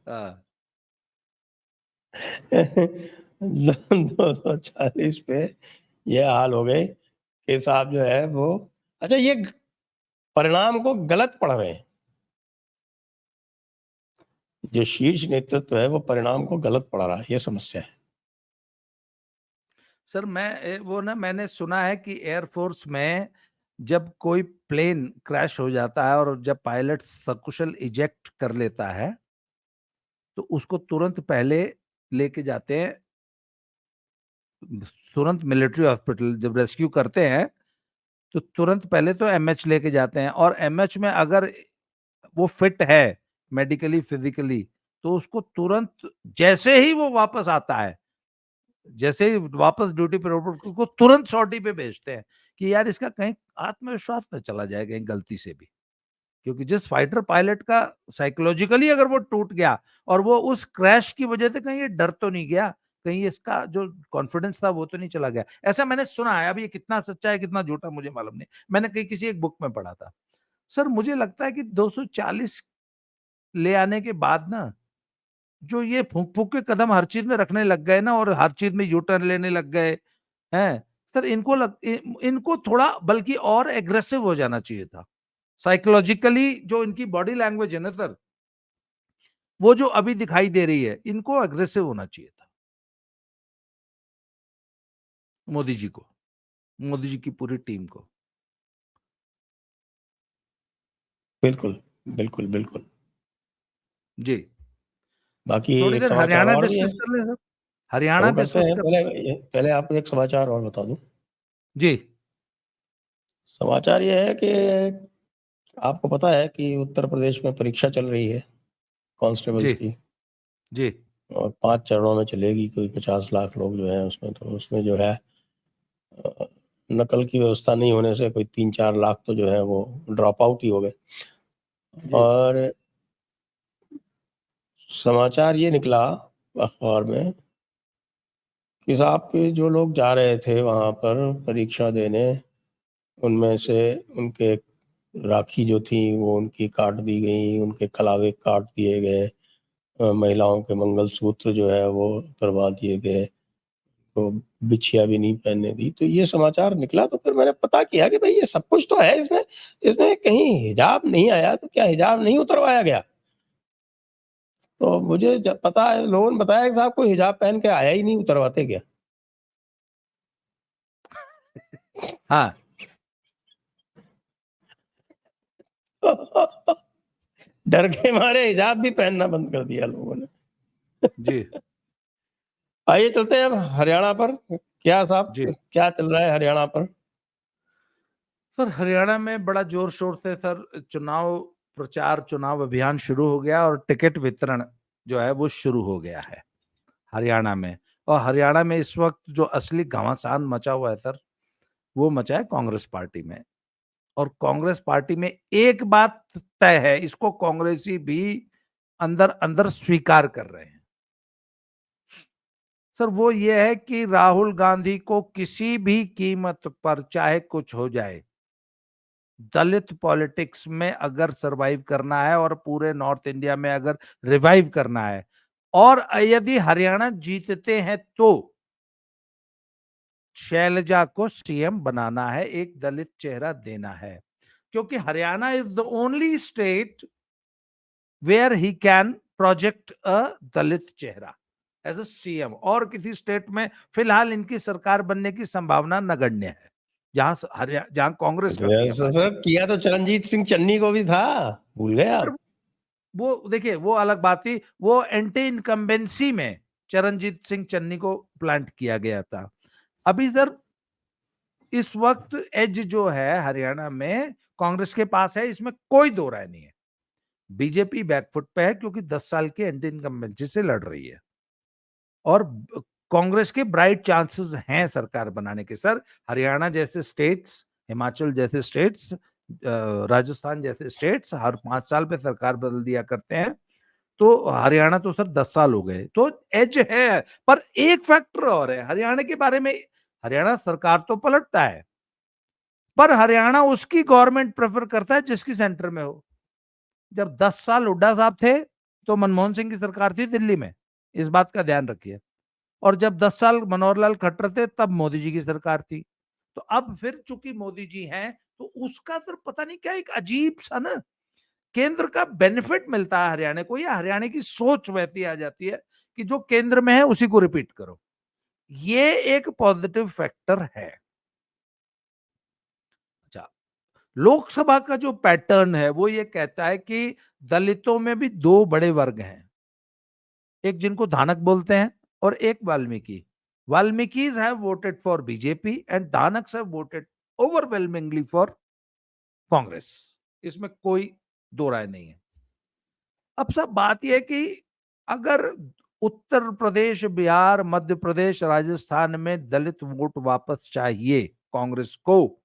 हाँ। 240 पे ये हाल हो गए कि साहब जो है वो, अच्छा ये परिणाम को गलत पढ़ रहे हैं, जो शीर्ष नेतृत्व है वो परिणाम को गलत पढ़ रहा है, ये समस्या है। सर मैं वो ना मैंने सुना है कि एयरफोर्स में जब कोई प्लेन क्रैश हो जाता है और जब पायलट सकुशल इजेक्ट कर लेता है, तो उसको तुरंत पहले लेके जाते हैं, तुरंत मिलिट्री हॉस्पिटल जब रेस्क्यू करते हैं, तो तुरंत पहले तो एमएच लेके जाते हैं, और एमएच में अगर वो फिट है मेडिकली, फिजिकली, तो उसको तुरंत जैसे ही वो वापस आता है, जैसे ही वापस ड्यूटी पे उसको तुरंत सॉर्टी पे भेजते हैं कि यार इसका कहीं आत्मविश्वास न चला जाए कहीं गलती से भी। क्योंकि जिस फाइटर पायलट का साइकोलॉजिकली अगर वो टूट गया और वो उस क्रैश की वजह से कहीं ये डर तो नहीं गया, कहीं इसका जो कॉन्फिडेंस था वो तो नहीं चला गया। ऐसा मैंने सुना है, अब ये कितना सच्चा है कितना झूठा मुझे मालूम नहीं, मैंने कहीं किसी एक बुक में पढ़ा था। सर मुझे लगता है कि 240 ले आने के बाद ना, जो ये फूक-फूक के कदम हर चीज़ में रखने लग गए ना और हर चीज़ में यू टर्न लेने लग गए, हैं? सर इनको थोड़ा बल्कि और एग्रेसिव हो जाना चाहिए था। साइकोलॉजिकली जो इनकी बॉडी लैंग्वेज है ना सर, वो जो अभी दिखाई दे रही है, इनको एग्रेसिव होना चाहिए था। मोदी जी को, मोदी जी की पूरी टीम को। बिल्कुल, बिल्कुल, बिल्कुल। जी। बाकी थोड़ी एक देर समाचार हरियाणा और भी है, डिस्कस कर लें सर? हरियाणा वो करते डिस्कस हैं। कर। पहले आपको एक समाचार और बता दूँ। जी, समाचार ये है कि आपको पता है कि उत्तर प्रदेश में परीक्षा चल रही है कांस्टेबल्स जी, की, जी, और 5 चरणों में चलेगी। कोई 50 लाख लोग जो हैं उसमें, तो उसमें जो है अ, नकल की व्यवस्था नहीं होने से कोई 3-4 लाख तो जो है वो ड्रॉप आउट ही हो गए। जी, और समाचार ये निकला अखबार में कि साहब के जो लोग जा रहे थे वहाँ पर परीक्षा देने, उनमें से उनके राखी जो थी वो उनकी काट दी गई, उनके कलावे काट दिए गए, महिलाओं के मंगलसूत्र जो है वो उतरवा दिए गए, तो बिछिया भी नहीं पहनने दी। तो ये समाचार निकला, तो फिर मैंने पता किया कि भाई ये सब कुछ तो है इसमें, इसमें कहीं हिजाब नहीं आया, तो क्या हिजाब नहीं उतरवाया गया? तो मुझे जब पता है, लोगों ने बताया कि साहब कोई हिजाब पहन के आया ही नहीं, उतरवाते क्या? हाँ, डर के मारे हिजाब भी पहनना बंद कर दिया लोगों ने। जी, आइए चलते हैं अब हरियाणा पर। क्या साहब, जी। क्या चल रहा है हरियाणा पर? सर हरियाणा में बड़ा जोर-शोर से सर चुनाव प्रचार, चुनाव अभियान शुरू हो गया और टिकट वितरण जो है वो शुरू हो गया है हरियाणा में। और हरियाणा में इस वक़्त जो असली घमासान मचा हुआ है सर, वो मचा है कांग्रेस पार्टी में। और कांग्रेस पार्टी में एक बात तय है, इसको कांग्रेसी भी अंदर-अंदर स्वीकार कर रहे हैं। सर वो ये है कि राहुल गांधी को किसी भी कीमत पर चाहे कुछ हो जाए, दलित पॉलिटिक्स में अगर सरवाइव करना है और पूरे नॉर्थ इंडिया में अगर रिवाइव करना है, और यदि हरियाणा जीतते हैं तो शैलजा को सीएम बनाना है, एक दलित चेहरा देना है। क्योंकि Haryana is the only state where he can project a Dalit चेहरा एज अ सीएम। और किसी स्टेट में फिलहाल इनकी सरकार बनने की संभावना नगण्य है, जहां कांग्रेस करती है सर बाजी। किया तो चरणजीत सिंह चन्नी को भी था, भूल गए पर आप? वो देखिए वो अलग बात थी, वो एंटी इनकम्बेंसी में चरणजीत सिंह चन्नी को प्लांट किया गया था। अभी सर इस वक्त एज जो है हरियाणा में कांग्रेस के पास है, इसमें कोई दो राय नहीं है। बीजेपी बैकफुट पे है क्योंकि 10 साल के एंटी इनकम्बेंसी से लड़ रही है, और कांग्रेस के ब्राइट चांसेस हैं सरकार बनाने के सर। हरियाणा जैसे स्टेट्स, हिमाचल जैसे स्टेट्स, राजस्थान जैसे स्टेट्स हर 5 साल पे सरकार बदल दिया करते हैं। तो हरियाणा तो सर 10 साल हो गए, तो एज है। पर एक फैक्टर और है हरियाणा के बारे में, हरियाणा सरकार तो पलटता है, पर हरियाणा उसकी गवर्नमेंट प्रेफर करता है जिसकी सेंटर में हो। जब 10 साल हुड्डा साहब थे तो मनमोहन सिंह की सरकार थी दिल्ली में, इस बात का ध्यान रखिए। और जब 10 साल मनोहर लाल खट्टर थे तब मोदी जी की सरकार थी। तो अब फिर चूंकि मोदी जी हैं, तो उसका सर पता नहीं क्या एक अजीब सा ना केंद्र का बेनिफिट मिलता है हरियाणा को, या हरियाणा की सोच वैसी आ जाती है कि जो केंद्र में है उसी को रिपीट करो। ये एक पॉजिटिव फैक्टर है। अच्छा, लोकसभा का जो पैटर्न है वो ये कहता है कि दलितों में भी दो बड़े वर्ग हैं, एक जिनको धानक बोलते हैं और एक Valmiki. Valmikis have voted for BJP and Dhanaks have voted overwhelmingly for Congress. इसमें कोई दो राय नहीं है। अब सब बात यह है कि अगर उत्तर प्रदेश, बिहार, मध्य प्रदेश, राजस्थान में दलित वोट वापस चाहिए कांग्रेस को,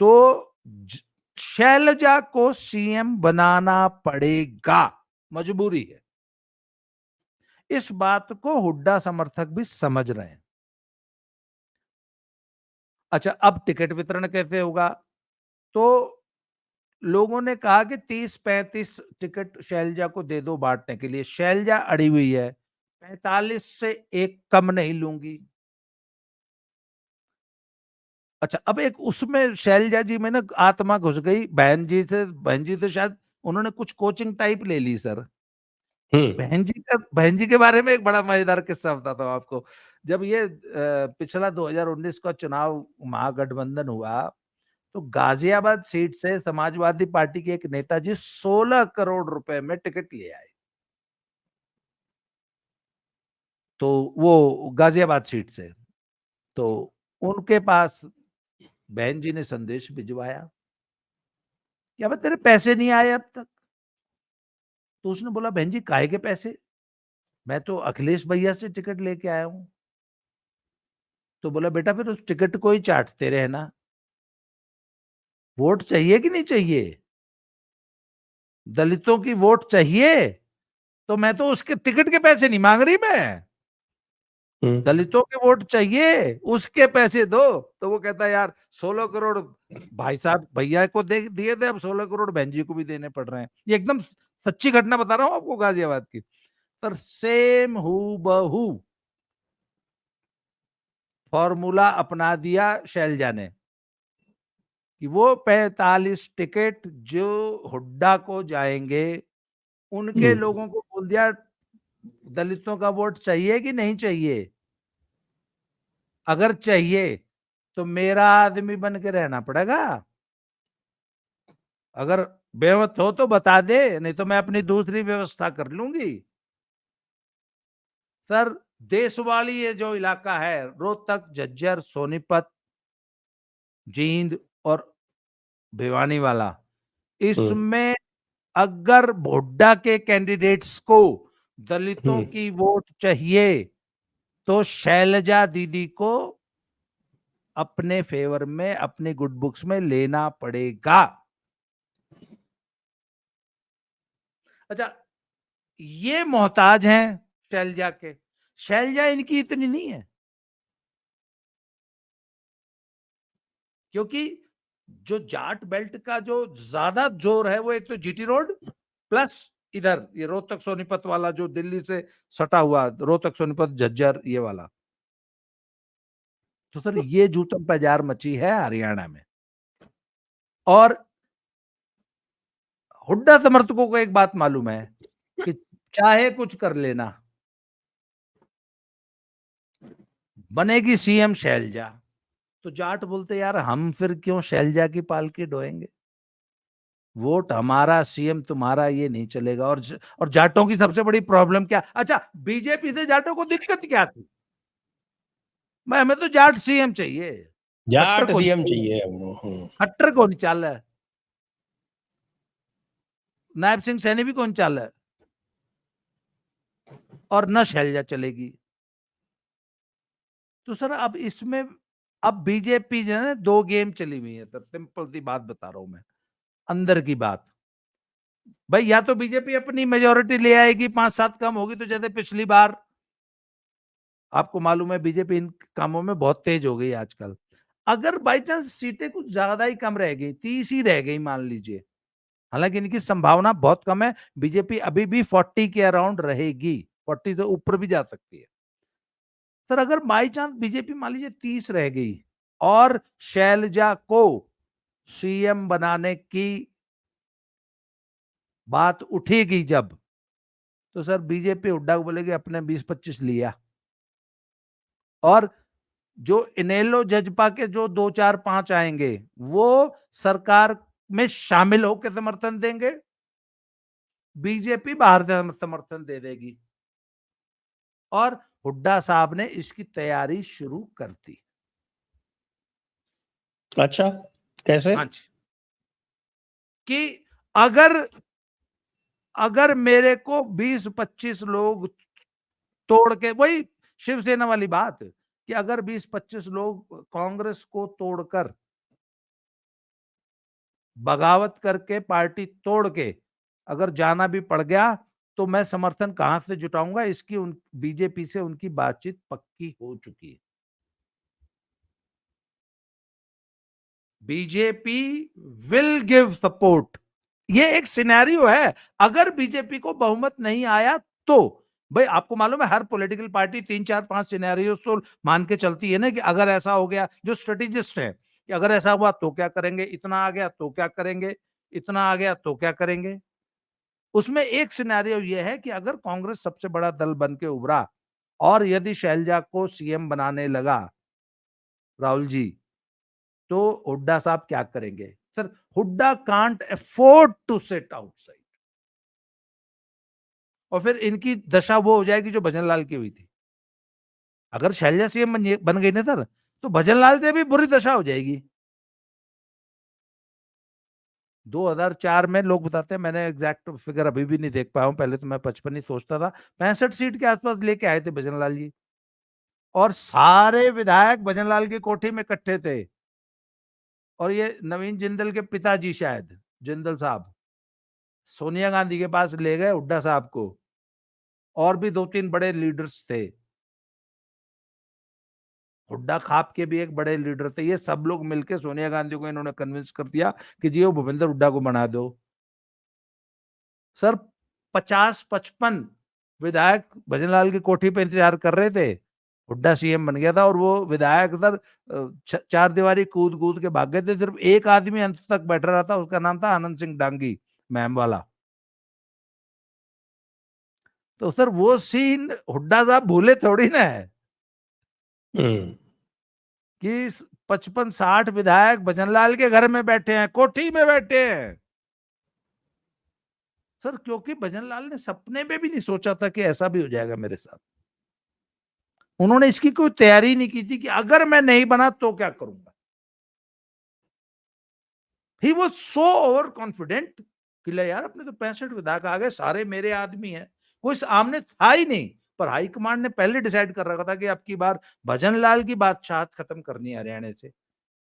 तो शैलजा को सीएम बनाना पड़ेगा, मजबूरी है। इस बात को हुड्डा समर्थक भी समझ रहे हैं। अच्छा, अब टिकट वितरण कैसे होगा? तो लोगों ने कहा कि 30-35 टिकट शैलजा को दे दो बांटने के लिए। शैलजा अड़ी हुई है, 45 से एक कम नहीं लूंगी। अच्छा, अब एक उसमें शैलजा जी में ना आत्मा घुस गई। बहन जी से शायद उन्होंने कुछ कोचिंग टाइप ले ली सर। बहन जी के बारे में एक बड़ा मजेदार किस्सा बताता हूँ आपको। जब ये पिछला 2019 का चुनाव महागठबंधन हुआ, तो गाजियाबाद सीट से समाजवादी पार्टी के एक नेताजी 16 करोड़ रुपए में टिकट ले आए। तो वो गाजियाबाद सीट से, तो उनके पास बहन जी ने संदेश भिजवाया, क्या तेरे पैसे नहीं आए अब तक? तो उसने बोला, बहन जी काहे के पैसे, मैं तो अखिलेश भैया से टिकट लेके आया हूं। तो बोला, बेटा फिर उस टिकट को ही चाटते रहना, वोट चाहिए कि नहीं चाहिए? दलितों की वोट चाहिए, तो मैं तो उसके टिकट के पैसे नहीं मांग रही, मैं दलितों के वोट चाहिए, उसके पैसे दो। तो वो कहता है, यार 16 करोड़ भाई साहब भैया को दे दिए थे, अब 16 करोड़ बहन जी को भी देने पड़ रहे हैं। ये एकदम सच्ची घटना बता रहा हूं आपको गाजियाबाद की। सर सेम हू बहू फॉर्मूला अपना दिया शैलजा ने कि वो 45 टिकट जो हुड्डा को जाएंगे, उनके लोगों को बोल दिया, दलितों का वोट चाहिए कि नहीं चाहिए? अगर चाहिए तो मेरा आदमी बन के रहना पड़ेगा, अगर बेमत हो तो बता दे, नहीं तो मैं अपनी दूसरी व्यवस्था कर लूंगी। सर देशवाली ये जो इलाका है, रोहतक, झज्जर, सोनीपत, जींद और भिवानी वाला, इसमें अगर हुड्डा के कैंडिडेट्स को दलितों की वोट चाहिए, तो शैलजा दीदी को अपने फेवर में, अपनी गुड बुक्स में लेना पड़ेगा। अच्छा, ये मोहताज हैं शैलजा के, शैलजा इनकी इतनी नहीं है, क्योंकि जो जाट बेल्ट का जो ज्यादा जोर है वो एक तो जीटी रोड प्लस इधर ये रोहतक सोनीपत वाला जो दिल्ली से सटा हुआ, रोहतक सोनीपत झज्जर ये वाला। तो सर ये जूतम बाजार मची है हरियाणा में। और हुड्डा समर्थकों को एक बात मालूम है कि चाहे कुछ कर लेना, बनेगी सीएम शैलजा। तो जाट बोलते, यार हम फिर क्यों शैलजा की पालकी ढोएंगे, वोट हमारा, सीएम तुम्हारा, ये नहीं चलेगा। और जाटों की सबसे बड़ी प्रॉब्लम क्या? अच्छा, बीजेपी से जाटों को दिक्कत क्या थी? मैं हमें तो जाट सीएम चाहिए, खट्टर जाट को नहीं सीएम चाहिए, चाहिए। खट्टर को नहीं चाल है, नायब सिंह सैनी भी कौन चाल है, और न शैलजा चलेगी। तो सर अब इसमें, अब बीजेपी जो है ना, दो गेम चली हुई है सर, सिंपल सी बात बता रहा हूं मैं, अंदर की बात। भाई या तो बीजेपी अपनी मेजोरिटी ले आएगी, 5-7 कम होगी, तो जैसे पिछली बार आपको मालूम है बीजेपी इन कामों में बहुत तेज हो गई आजकल। अगर बाई चांस सीटें कुछ ज्यादा ही कम रह गई, 30 ही रह गई मान लीजिए, हालांकि इनकी संभावना बहुत कम है, बीजेपी अभी भी 40 के अराउंड रहेगी, 40 से ऊपर भी जा सकती है। सर अगर बाई चांस बीजेपी मान लीजिए 30 रह गई और शैलजा को सीएम बनाने की बात उठेगी जब, तो सर बीजेपी हुड्डा को बोलेगी अपने 20-25 लिया, और जो इनेलो जजपा के जो 2 4 5 आएंगे वो सरकार में शामिल होकर समर्थन देंगे, बीजेपी बाहर से समर्थन दे देगी। और हुड्डा साहब ने इसकी तैयारी शुरू कर दी। अच्छा, कैसे? हाँ जी, कि अगर मेरे को 20-25 लोग तोड़ के, वही शिवसेना वाली बात, कि अगर 20-25 लोग कांग्रेस को तोड़कर, बगावत करके, पार्टी तोड़ के अगर जाना भी पड़ गया तो मैं समर्थन कहां से जुटाऊंगा, इसकी बीजेपी से उनकी बातचीत पक्की हो चुकी है। बीजेपी विल गिव सपोर्ट, ये एक सिनेरियो है। अगर बीजेपी को बहुमत नहीं आया तो भाई आपको मालूम है हर पॉलिटिकल पार्टी 3-4-5 सिनेरियो तो मान के चलती है ना, कि अगर ऐसा हो गया, जो स्ट्रेटेजिस्ट है कि अगर ऐसा हुआ तो क्या करेंगे, इतना आ गया तो क्या करेंगे, इतना आ गया तो क्या करेंगे। उसमें एक सिनेरियो यह है कि अगर कांग्रेस सबसे बड़ा दल बन के उभरा और यदि शैलजा को सीएम बनाने लगा राहुल जी, तो हुड्डा साहब क्या करेंगे? Sir, Hooda can't afford to sit outside. और फिर इनकी दशा वो हो जाएगी जो भजनलाल की हुई थी। अगर शैलजा सीएम बन गई ना सर, तो भजनलाल से भी बुरी दशा हो जाएगी। 2004 में लोग बताते हैं, मैंने एग्जैक्ट फिगर अभी भी नहीं देख पाया हूं, पहले तो मैं 55 ही सोचता था, 65 सीट के आसपास लेके आए थे भजनलाल जी, और सारे विधायक भजनलाल की कोठी में इकट्ठे थे। और ये नवीन जिंदल के पिताजी, शायद जिंदल साहब, सोनिया गांधी के पास ले गए हुड्डा साहब को, और भी 2-3 बड़े लीडर्स थे, हुड्डा खाप के भी एक बड़े लीडर थे। ये सब लोग मिलकर सोनिया गांधी को इन्होंने कन्विंस कर दिया कि जी वो भूपेंद्र हुड्डा को बना दो। सर, 50-55 विधायक भजनलाल की कोठी पे इंतजार कर रहे थे, हुड्डा सीएम बन गया था, और वो विधायक सर चार दीवारी कूद कूद के भाग गए थे। सिर्फ एक आदमी अंत तक बैठा रहा था, उसका नाम था आनंद सिंह डांगी, मैम वाला। तो सर वो सीन हुड्डा साहब भूले थोड़ी ना है, कि 55-60 विधायक भजनलाल के घर में बैठे हैं, कोठी में बैठे हैं। सर, क्योंकि भजनलाल ने सपने में भी नहीं सोचा था कि ऐसा भी हो जाएगा मेरे साथ। उन्होंने इसकी कोई तैयारी नहीं की थी कि अगर मैं नहीं बना तो क्या करूंगा। He was so over confident कि ले यार, अपने तो 65 विधायक आ गए, सारे मेरे आदमी हैं, कोई सामने था ही नहीं। पर हाईकमांड ने पहले डिसाइड कर रखा था कि अब की बार भजनलाल की बादशाहत खत्म करनी है हरियाणा से।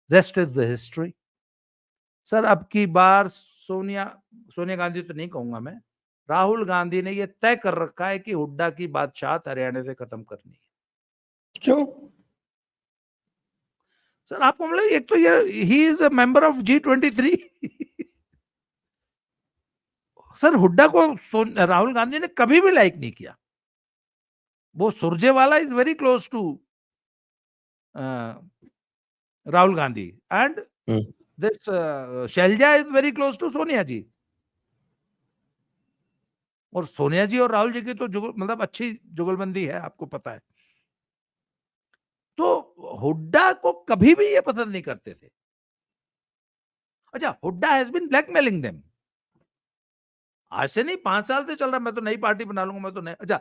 Rest is the history. Sir, अब की बार सोनिया सोनिया गांधी तो नहीं कहूंगा मैं, राहुल गांधी ने यह तय कर रखा है कि हुड्डा की बादशाहत हरियाणा से खत्म करनी है। क्यों? सर, आपको मतलब, एक तो ये he is a member of G23। Sir, Hooda को राहुल गांधी ने कभी भी लाइक नहीं किया। वो Surjewala is very close to Rahul Gandhi, and this Shailja is very close to Sonia ji. और सोनिया जी और राहुल जी की तो मतलब अच्छी जुगलबंदी है, आपको पता है। तो हुड्डा को कभी भी ये पसंद नहीं करते थे। अच्छा, Hooda has been blackmailing them, आज से नहीं, 5 साल से चल रहा, मैं तो नई पार्टी बना लूंगा, मैं तो नहीं। अच्छा,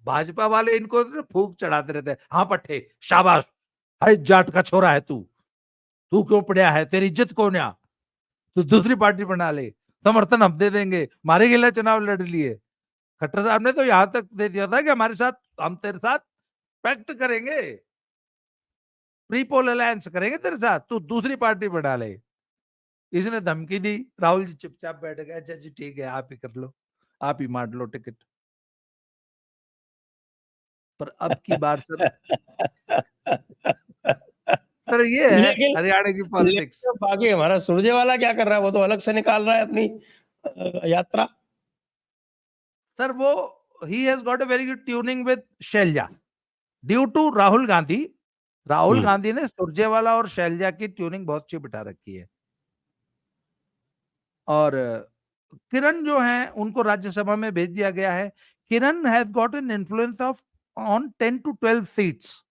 भाजपा वाले इनको फूंक चढ़ाते रहते हैं, हाँ पट्टे शाबाश, हाय जाट का छोरा है तू, तू क्यों पढ़िया है, तेरी इज्जत कौन है, तू दूसरी पार्टी बना ले, समर्थन हम दे देंगे, मारे गिला चुनाव लड़ लिए। खट्टर साहब ने तो यहां तक दे दिया था कि हमारे साथ, हम तेरे साथ पैक्ट करेंगे, प्री पोल अलायंस करेंगे तेरे साथ, तू दूसरी पार्टी बना ले। इसने धमकी दी, राहुल जी चुपचाप बैठ गए, अच्छा जी ठीक है, आप ही कर लो, आप ही मार लो टिकट। पर अब की बार सर, सर ये है लेकिन हरियाणा की पॉलिटिक्स। लेकिन बाकी हमारा सुरजेवाला क्या कर रहा है? वो तो अलग से निकाल रहा है अपनी यात्रा। सर वो, he has got a very good tuning with Shailja due to Rahul Gandhi. Rahul Gandhi ने सुरजेवाला और शैलजा की ट्यूनिंग बहुत अच्छी बिठा रखी है। और किरण जो है उनको राज्यसभा में भेज दिया गया है। Kiran has got an influence of on 10 to 12 seats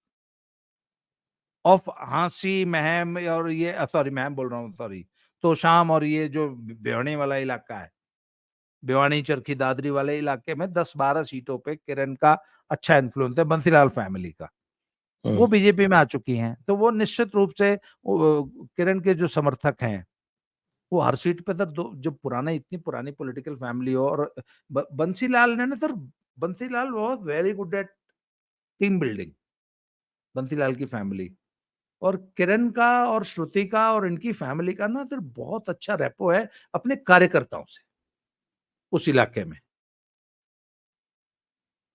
of Hansi, Meham, और ये सॉरी महम बोल रहा हूँ, सॉरी, तोशाम, और ये जो भिवानी वाला इलाका है, भिवानी चरखी दादरी वाले इलाके में 10-12 सीटों पे किरण का अच्छा इन्फ्लुएंस है, बंसीलाल फैमिली का। वो बीजेपी में आ चुकी हैं, तो वो निश्चित रूप से किरण के जो समर्थक हैं वो हर सीट पे सर, जब पुराना, इतनी पुरानी पॉलिटिकल फैमिली हो, और बंसीलाल ने ना sir, Bansilal was very good at team building, Bansilal की फैमिली और किरण का और श्रुति का और इनकी फैमिली का ना सर बहुत अच्छा रेपो है अपने कार्यकर्ताओं से उस इलाके में।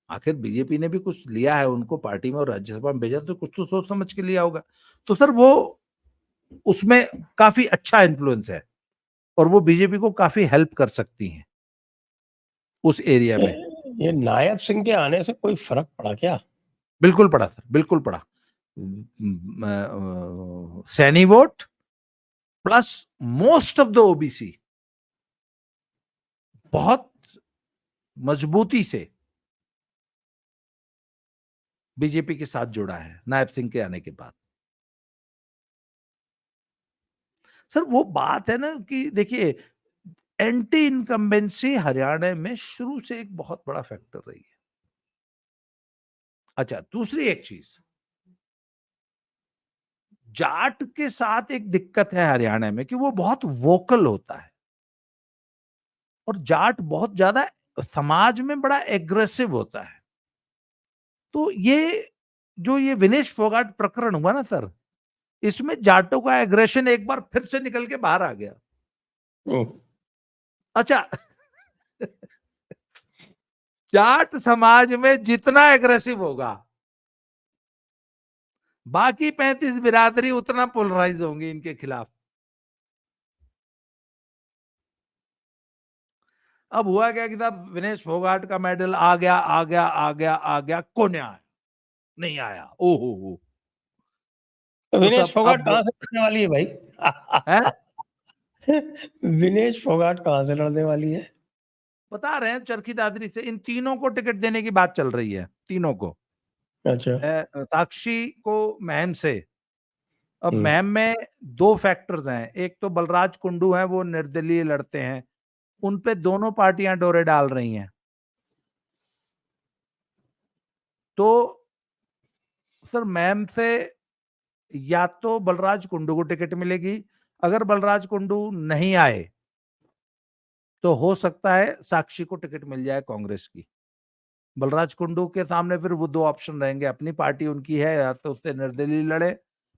आखिर बीजेपी ने भी कुछ लिया है उनको पार्टी में और राज्यसभा में भेजा, तो कुछ तो सोच समझ के लिया होगा। तो सर वो उसमें काफी अच्छा इन्फ्लुएंस है और वो बीजेपी को काफी हेल्प कर सकती हैं उस एरिया में। ये नायब सिंह के आने से कोई फर्क पड़ा क्या? बिल्कुल पड़ा सर, बिल्कुल पड़ा। Saini vote plus most of the OBC बहुत मजबूती से बीजेपी के साथ जुड़ा है नायब सिंह के आने के बाद। सर वो बात है ना कि देखिए, एंटी इनकम्बेंसी हरियाणा में शुरू से एक बहुत बड़ा फैक्टर रही है। अच्छा, दूसरी एक चीज, जाट के साथ एक दिक्कत है हरियाणा में कि वो बहुत वोकल होता है और जाट बहुत ज्यादा समाज में बड़ा एग्रेसिव होता है। तो ये जो ये विनेश फोगाट प्रकरण हुआ ना सर, इसमें जाटों का एग्रेशन एक बार फिर से निकल के बाहर आ गया। अच्छा जाट समाज में जितना एग्रेसिव होगा, बाकी 35 बिरादरी उतना पोलराइज होंगी इनके खिलाफ। अब हुआ क्या कि साहब विनेश फोगाट का मेडल आ गया, आ गया, आ गया, आ गया, कौन आया? नहीं आया। ओहो, तो विनेश सब फोगाट अब कहाँ से लड़ने वाली है भाई? है, विनेश फोगाट कहाँ से लड़ने वाली है? बता रहे हैं चरखी दादरी से इन तीनों को टिकट देने की बात चल रही है, तीनों को। अच्छा। साक्षी को महम से। अब हम्म। महम में दो फैक्टर्स हैं, एक तो बलराज कुंडू हैं, वो निर्दलीय लड़ते हैं, उन पे दोनों पार्टियां डोरे डाल रही हैं। तो सर मैम से या तो बलराज कुंडू को टिकट मिलेगी, अगर बलराज कुंडू नहीं आए तो हो सकता है साक्षी को टिकट मिल जाए कांग्रेस की। बलराज कुंडू के सामने फिर वो दो ऑप्शन रहेंगे, अपनी पार्टी उनकी है या तो उससे निर्दलीय लड़े,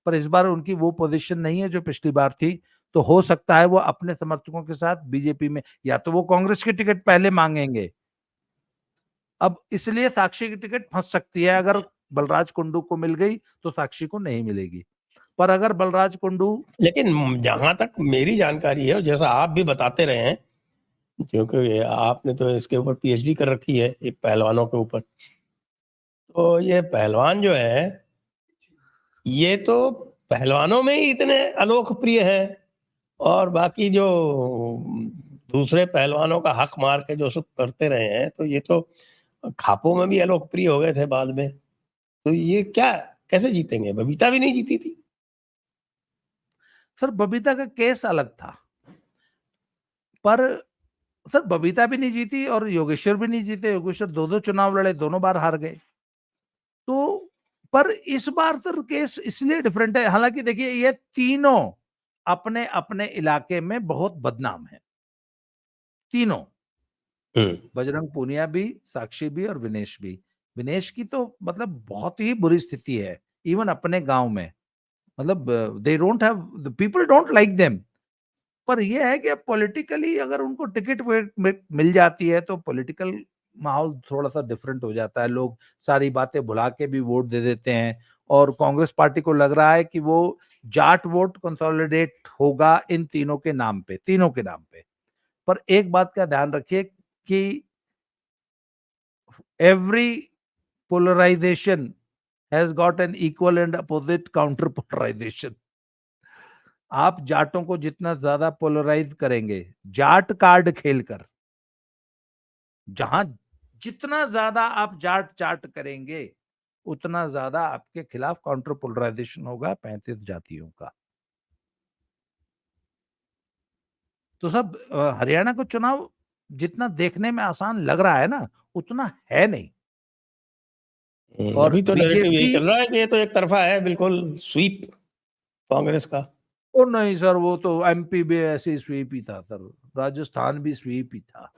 पर इस बार उनकी वो पोजीशन नहीं है जो पिछली बार थी। तो हो सकता है वो अपने समर्थकों के साथ बीजेपी में, या तो वो कांग्रेस की टिकट पहले मांगेंगे। अब इसलिए साक्षी की टिकट फंस सकती है, अगर बलराज कुंडू को मिल गई तो साक्षी को नहीं मिलेगी। पर अगर बलराज कुंडू, लेकिन जहां तक मेरी जानकारी है और जैसा आप भी बताते रहे हैं, क्योंकि आपने तो इसके ऊपर पीएचडी कर रखी है, ये पहलवानों के ऊपर, तो ये पहलवान जो है, ये तो पहलवानों में ही इतने अलोकप्रिय हैं और बाकी जो दूसरे पहलवानों का हक मार के जो सब करते रहे हैं, तो ये तो खापों में भी अलोकप्रिय हो गए थे बाद में। तो ये क्या, कैसे जीतेंगे? बबीता भी नहीं जीती थी। सर बबीता का केस अलग था, पर सर बबीता भी नहीं जीती और योगेश्वर भी नहीं जीते। योगेश्वर दो दो चुनाव लड़े, दोनों बार हार गए। तो पर इस बार सर केस इसलिए डिफरेंट है, हालांकि देखिए ये तीनों अपने अपने इलाके में बहुत बदनाम है, तीनों। बजरंग पूनिया भी, साक्षी भी और विनेश भी। विनेश की तो मतलब बहुत ही बुरी स्थिति है, इवन अपने गांव में, मतलब they don't have, the people don't like them. पर यह है कि अब पॉलिटिकली अगर उनको टिकट मिल जाती है तो पॉलिटिकल माहौल थोड़ा सा डिफरेंट हो जाता है, लोग सारी बातें भुला के भी वोट दे देते हैं। और कांग्रेस पार्टी को लग रहा है कि वो जाट वोट कंसोलिडेट होगा इन तीनों के नाम पे, तीनों के नाम पे। पर एक बात का ध्यान रखिए कि every polarisation has got an equal and opposite counter polarisation. आप जाटों को जितना ज्यादा पोलराइज करेंगे, जाट कार्ड खेलकर, जहां जितना ज्यादा आप जाट चाट करेंगे, उतना ज्यादा आपके खिलाफ काउंटर पोलराइजेशन होगा 35 जातियों का। तो सब हरियाणा का चुनाव जितना देखने में आसान लग रहा है ना, उतना है नहीं। और अभी तो नैरेटिव यही बीजेपी, चल रहा है कि ये तो एक तरफा है, बिल्कुल स्वीप कांग्रेस का। ओ नहीं सर, वो तो एमपी भी ऐसे स्वीप ही था सर, राजस्थान भी स्वीप ही था।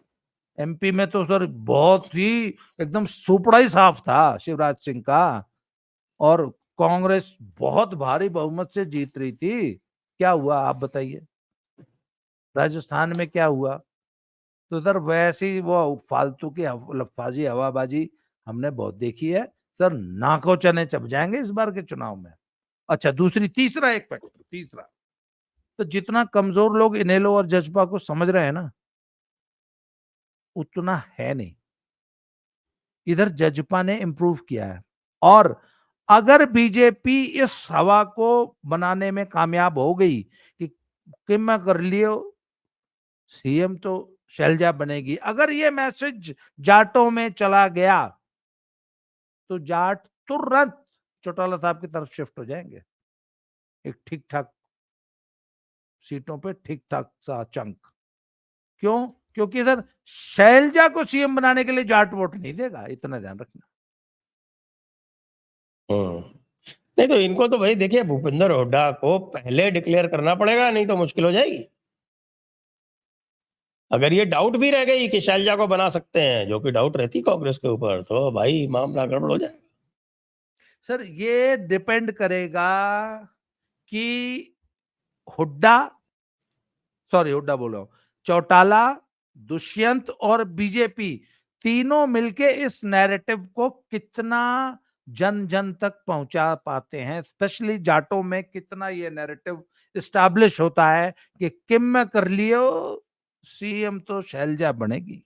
एमपी में तो सर बहुत ही एकदम सुपड़ा ही साफ था शिवराज सिंह का, और कांग्रेस बहुत भारी बहुमत से जीत रही थी। क्या हुआ आप बताइए, राजस्थान में क्या हुआ? तो सर वैसी वो फालतू की लफाजी हवाबाजी हमने बहुत देखी है सर, नाकों चने चब जाएंगे इस बार के चुनाव में। अच्छा तीसरा एक फैक्टर, तीसरा, तो जितना कमजोर लोग इनेलो और जज्बा को समझ रहे हैं ना, उतना है नहीं। इधर जजपा ने इंप्रूव किया है, और अगर बीजेपी इस हवा को बनाने में कामयाब हो गई कि मैं कर लियो सीएम तो शैलजा बनेगी, अगर ये मैसेज जाटों में चला गया तो जाट तुरंत चौटाला साहब की तरफ शिफ्ट हो जाएंगे, एक ठीक ठाक सीटों पे ठीक ठाक सा चंक। क्यों? क्योंकि सर शैलजा को सीएम बनाने के लिए जाट वोट नहीं देगा, इतना ध्यान रखना। नहीं तो इनको तो भाई देखिए, भूपेंद्र हुड्डा को पहले डिक्लेयर करना पड़ेगा, नहीं तो मुश्किल हो जाएगी। अगर ये डाउट भी रह गई कि शैलजा को बना सकते हैं, जो कि डाउट रहती कांग्रेस के ऊपर, तो भाई मामला गड़बड़ हो जाएगा। सर ये डिपेंड करेगा कि हुड्डा बोल रहा हूं, चौटाला, दुष्यंत और बीजेपी तीनों मिलके इस नैरेटिव को कितना जन जन तक पहुंचा पाते हैं, स्पेशली जाटों में कितना ये नैरेटिव इस्टेब्लिश होता है कि किम में कर लियो सीएम तो शैलजा बनेगी।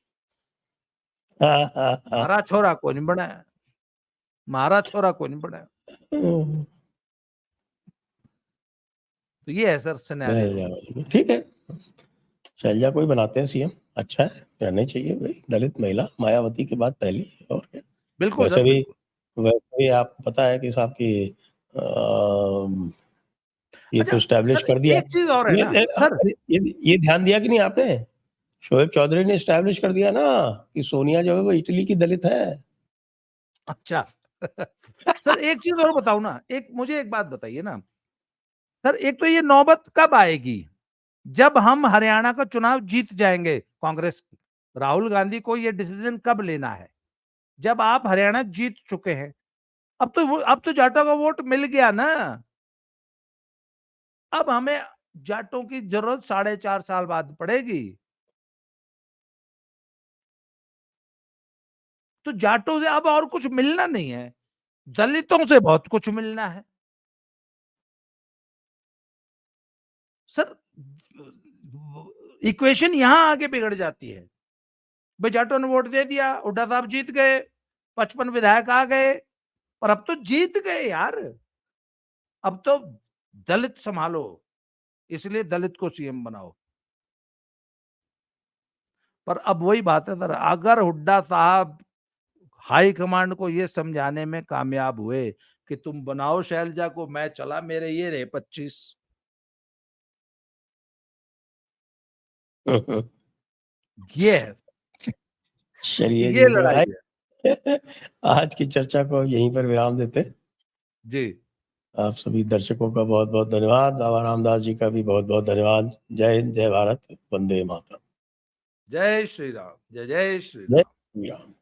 मारा छोरा को नहीं बनाया, मारा छोरा को नहीं बनाया। तो ये है सर सिनेरियो। ठीक है, शैलजा को ही बनाते हैं सीएम, अच्छा है, रहना चाहिए भाई। दलित महिला मायावती के बाद पहली, और क्या। बिल्कुल सर, बिल्कुल। वैसे भी आपको पता है कि साहब की ये अच्छा तो स्टैब्लिश सर, कर दिया। एक चीज और है ना सर, ये ध्यान दिया कि नहीं आपने, शोएब चौधरी ने स्टैब्लिश कर दिया ना कि सोनिया जो है वो इटली की दलित है। अच्छा सर एक चीज और बताऊं ना, मुझे एक बात बताइए ना सर, एक तो ये नौबत कब आएगी जब हम हरियाणा का चुनाव जीत जाएंगे कांग्रेस, राहुल गांधी को ये डिसीजन कब लेना है जब आप हरियाणा जीत चुके हैं। अब तो जाटों का वोट मिल गया ना, अब हमें जाटों की जरूरत 4.5 साल बाद पड़ेगी। तो जाटों से अब और कुछ मिलना नहीं है, दलितों से बहुत कुछ मिलना है सर। इक्वेशन यहां आगे बिगड़ जाती है। भाई जाटों ने वोट दे दिया, हुड्डा साहब जीत गए, 55 विधायक आ गए, और अब तो जीत गए यार, अब तो दलित संभालो, इसलिए दलित को सीएम बनाओ। पर अब वही बात है सर, अगर हुड्डा साहब हाई कमांड को ये समझाने में कामयाब हुए कि तुम बनाओ शैलजा को, मैं चला, मेरे ये रहे 25, ये है, चलिए ये जी, तो लड़ाई है आज की चर्चा को यहीं पर विराम देते हैं। जी। आप सभी दर्शकों का बहुत बहुत धन्यवाद, बाबा रामदास जी का भी बहुत बहुत धन्यवाद। जय हिंद, जय भारत, वंदे मातरम। जय श्री राम, जय जय श्री जय राम। श्री राम।